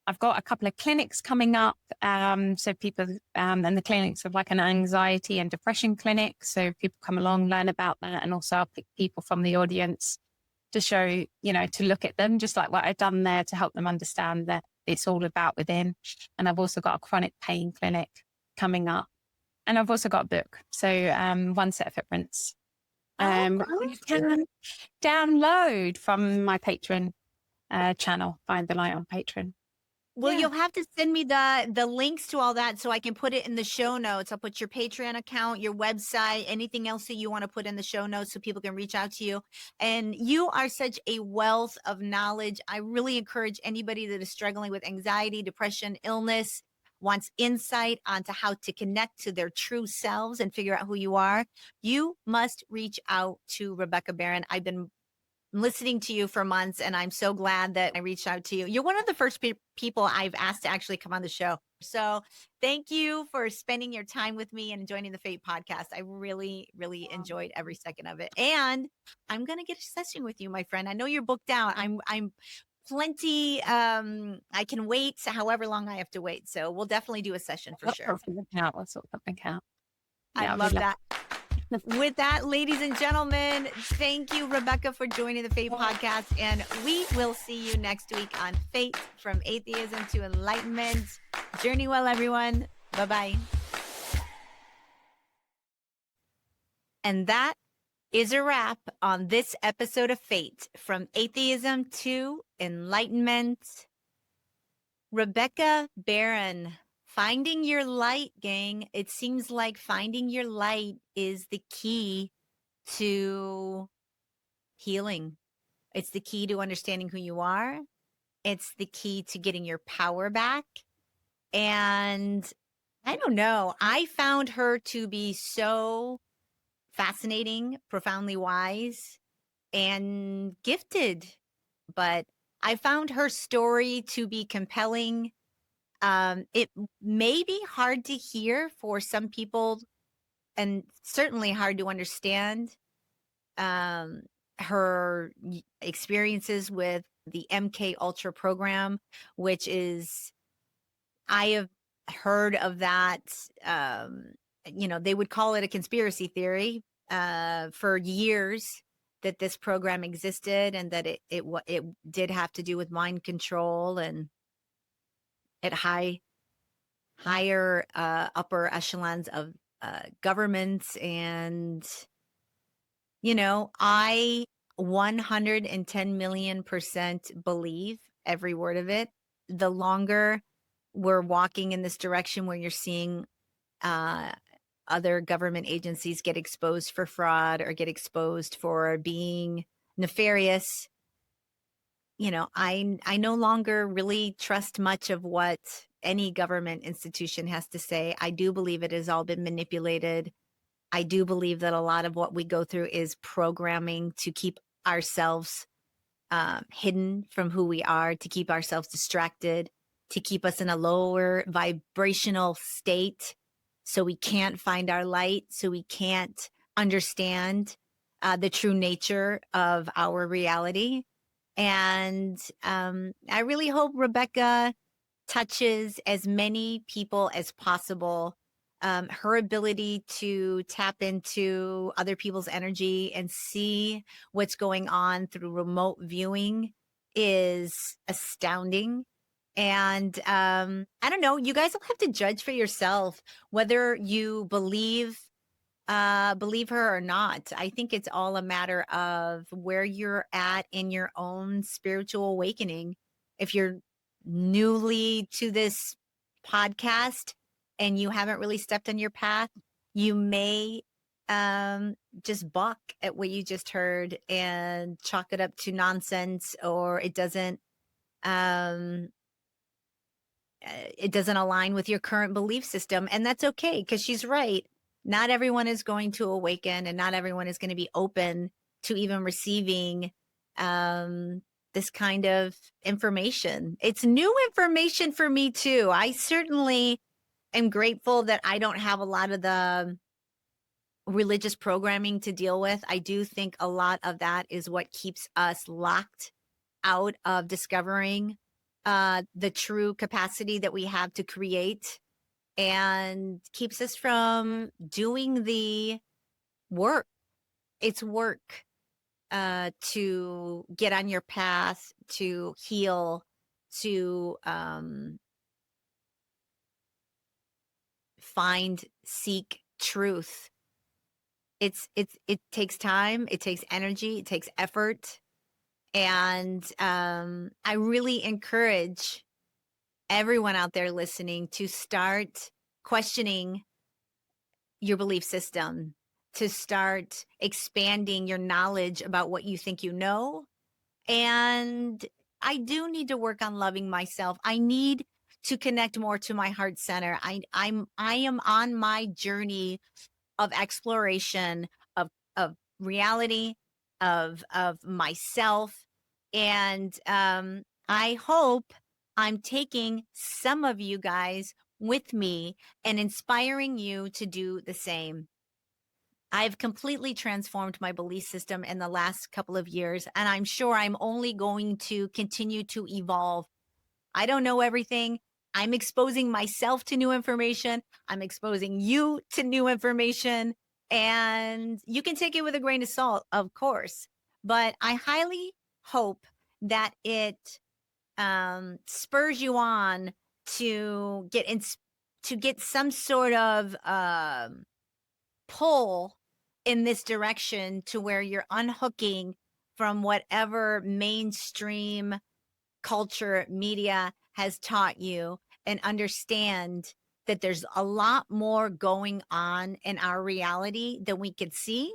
I've got a couple of clinics coming up. So people, and the clinics are like an anxiety and depression clinic. So people come along, learn about that. And also I'll pick people from the audience to show, to look at them, just like what I've done there, to help them understand that it's all about within. And I've also got a chronic pain clinic coming up. And I've also got a book. So one set of footprints. You can download from my Patreon channel, Find the Light on Patreon. Well, Yeah. you'll have to send me the links to all that so I can put it in the show notes. I'll put your Patreon account, your website, anything else that you want to put in the show notes so people can reach out to you. And you are such a wealth of knowledge. I really encourage anybody that is struggling with anxiety, depression, illness, wants insight onto how to connect to their true selves and figure out who you are. You must reach out to Rebecca Barron. I've been listening to you for months, and I'm so glad that I reached out to you. You're one of the first people I've asked to actually come on the show. So thank you for spending your time with me and joining the Fate podcast. I really, really enjoyed every second of it. And I'm going to get a session with you, my friend. I know you're booked out. I'm plenty. I can wait however long I have to wait. So we'll definitely do a session for sure. Let's sort something out. I Yeah, love that. With that, ladies and gentlemen, thank you, Rebecca, for joining the Fate podcast. And we will see you next week on Fate, from Atheism to Enlightenment. Journey well, everyone. Bye-bye. And that is a wrap on this episode of Fate, from Atheism to Enlightenment. Rebecca Barron. Finding your light, gang. It seems like finding your light is the key to healing. It's the key to understanding who you are. It's the key to getting your power back. And I don't know, I found her to be so fascinating, profoundly wise, and gifted. But I found her story to be compelling. It may be hard to hear for some people, and certainly hard to understand. Her experiences with the MK Ultra program, which is, I have heard of that. They would call it a conspiracy theory for years, that this program existed, and that it did have to do with mind control, and at higher upper echelons of governments. And I 110 million% believe every word of it. The longer we're walking in this direction, where you're seeing other government agencies get exposed for fraud, or get exposed for being nefarious, I no longer really trust much of what any government institution has to say. I do believe it has all been manipulated. I do believe that a lot of what we go through is programming to keep ourselves hidden from who we are, to keep ourselves distracted, to keep us in a lower vibrational state, So we can't find our light. So we can't understand the true nature of our reality. And I really hope Rebecca touches as many people as possible. Her ability to tap into other people's energy and see what's going on through remote viewing is astounding. And I don't know, you guys will have to judge for yourself whether you believe her or not. I think it's all a matter of where you're at in your own spiritual awakening. If you're newly to this podcast and you haven't really stepped on your path, you may just balk at what you just heard and chalk it up to nonsense, or um it doesn't align with your current belief system. And that's okay, because she's right. Not everyone is going to awaken, and not everyone is going to be open to even receiving this kind of information. It's new information for me too. I certainly am grateful that I don't have a lot of the religious programming to deal with. I do think a lot of that is what keeps us locked out of discovering the true capacity that we have to create, and keeps us from doing the work. It's work to get on your path, to heal, to find, seek truth. It takes time, it takes energy, it takes effort. And I really encourage everyone out there listening to start questioning your belief system, to start expanding your knowledge about what you think you know. And I do need to work on loving myself. I need to connect more to my heart center. I am on my journey of exploration of reality, of myself. And I hope I'm taking some of you guys with me and inspiring you to do the same. I've completely transformed my belief system in the last couple of years, and I'm sure I'm only going to continue to evolve. I don't know everything. I'm exposing myself to new information. I'm exposing you to new information. And you can take it with a grain of salt, of course. But I highly hope that it spurs you on to to get some sort of pull in this direction, to where you're unhooking from whatever mainstream culture media has taught you, and understand that there's a lot more going on in our reality than we could see,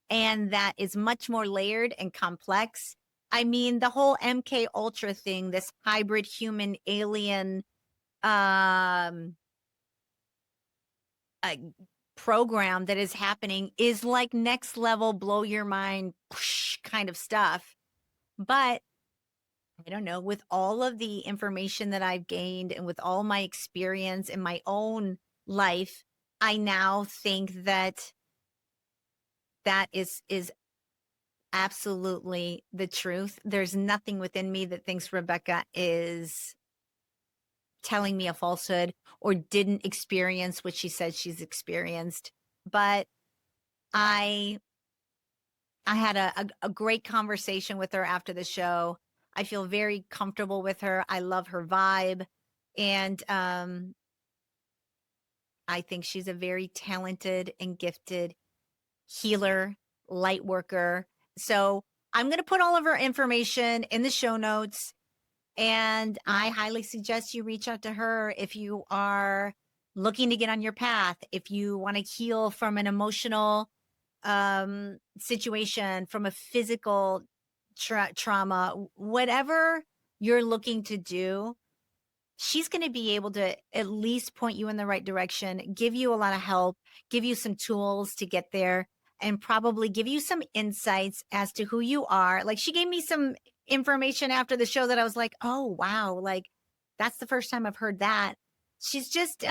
and that is much more layered and complex. I mean, the whole MK Ultra thing, this hybrid human alien um uh, program that is happening, is like next level, blow your mind kind of stuff. But I don't know, with all of the information that I've gained and with all my experience in my own life, I now think that that is absolutely the truth. There's nothing within me that thinks Rebecca is telling me a falsehood or didn't experience what she said she's experienced. But I I had a great conversation with her after the show. I feel very comfortable with her. I love her vibe. And I think she's a very talented and gifted healer, light worker. So I'm going to put all of her information in the show notes. And I highly suggest you reach out to her if you are looking to get on your path, if you want to heal from an emotional situation, from a physical trauma, whatever you're looking to do. She's going to be able to at least point you in the right direction, give you a lot of help, give you some tools to get there, and probably give you some insights as to who you are. Like, she gave me some information after the show that I was like, oh wow, like that's the first time I've heard that. She's just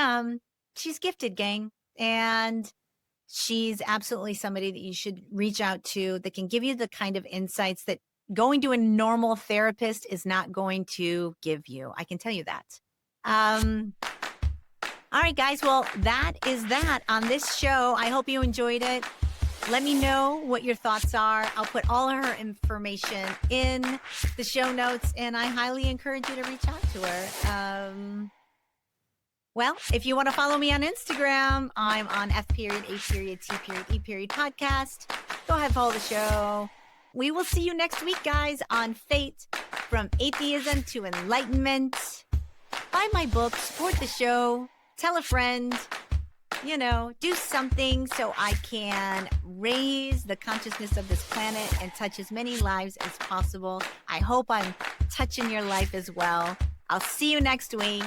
she's gifted, gang. And she's absolutely somebody that you should reach out to that can give you the kind of insights that going to a normal therapist is not going to give you. I can tell you that. All right, guys. Well, that is that on this show. I hope you enjoyed it. Let me know what your thoughts are. I'll put all of her information in the show notes, and I highly encourage you to reach out to her. Well, if you want to follow me on Instagram, I'm on F.A.T.E podcast. Go ahead, follow the show. We will see you next week, guys, on Fate, From Atheism to Enlightenment. Buy my book, support the show, tell a friend, do something so I can raise the consciousness of this planet and touch as many lives as possible. I hope I'm touching your life as well. I'll see you next week.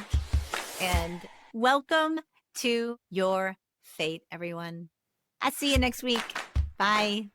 And welcome to your fate, everyone. I'll see you next week. Bye.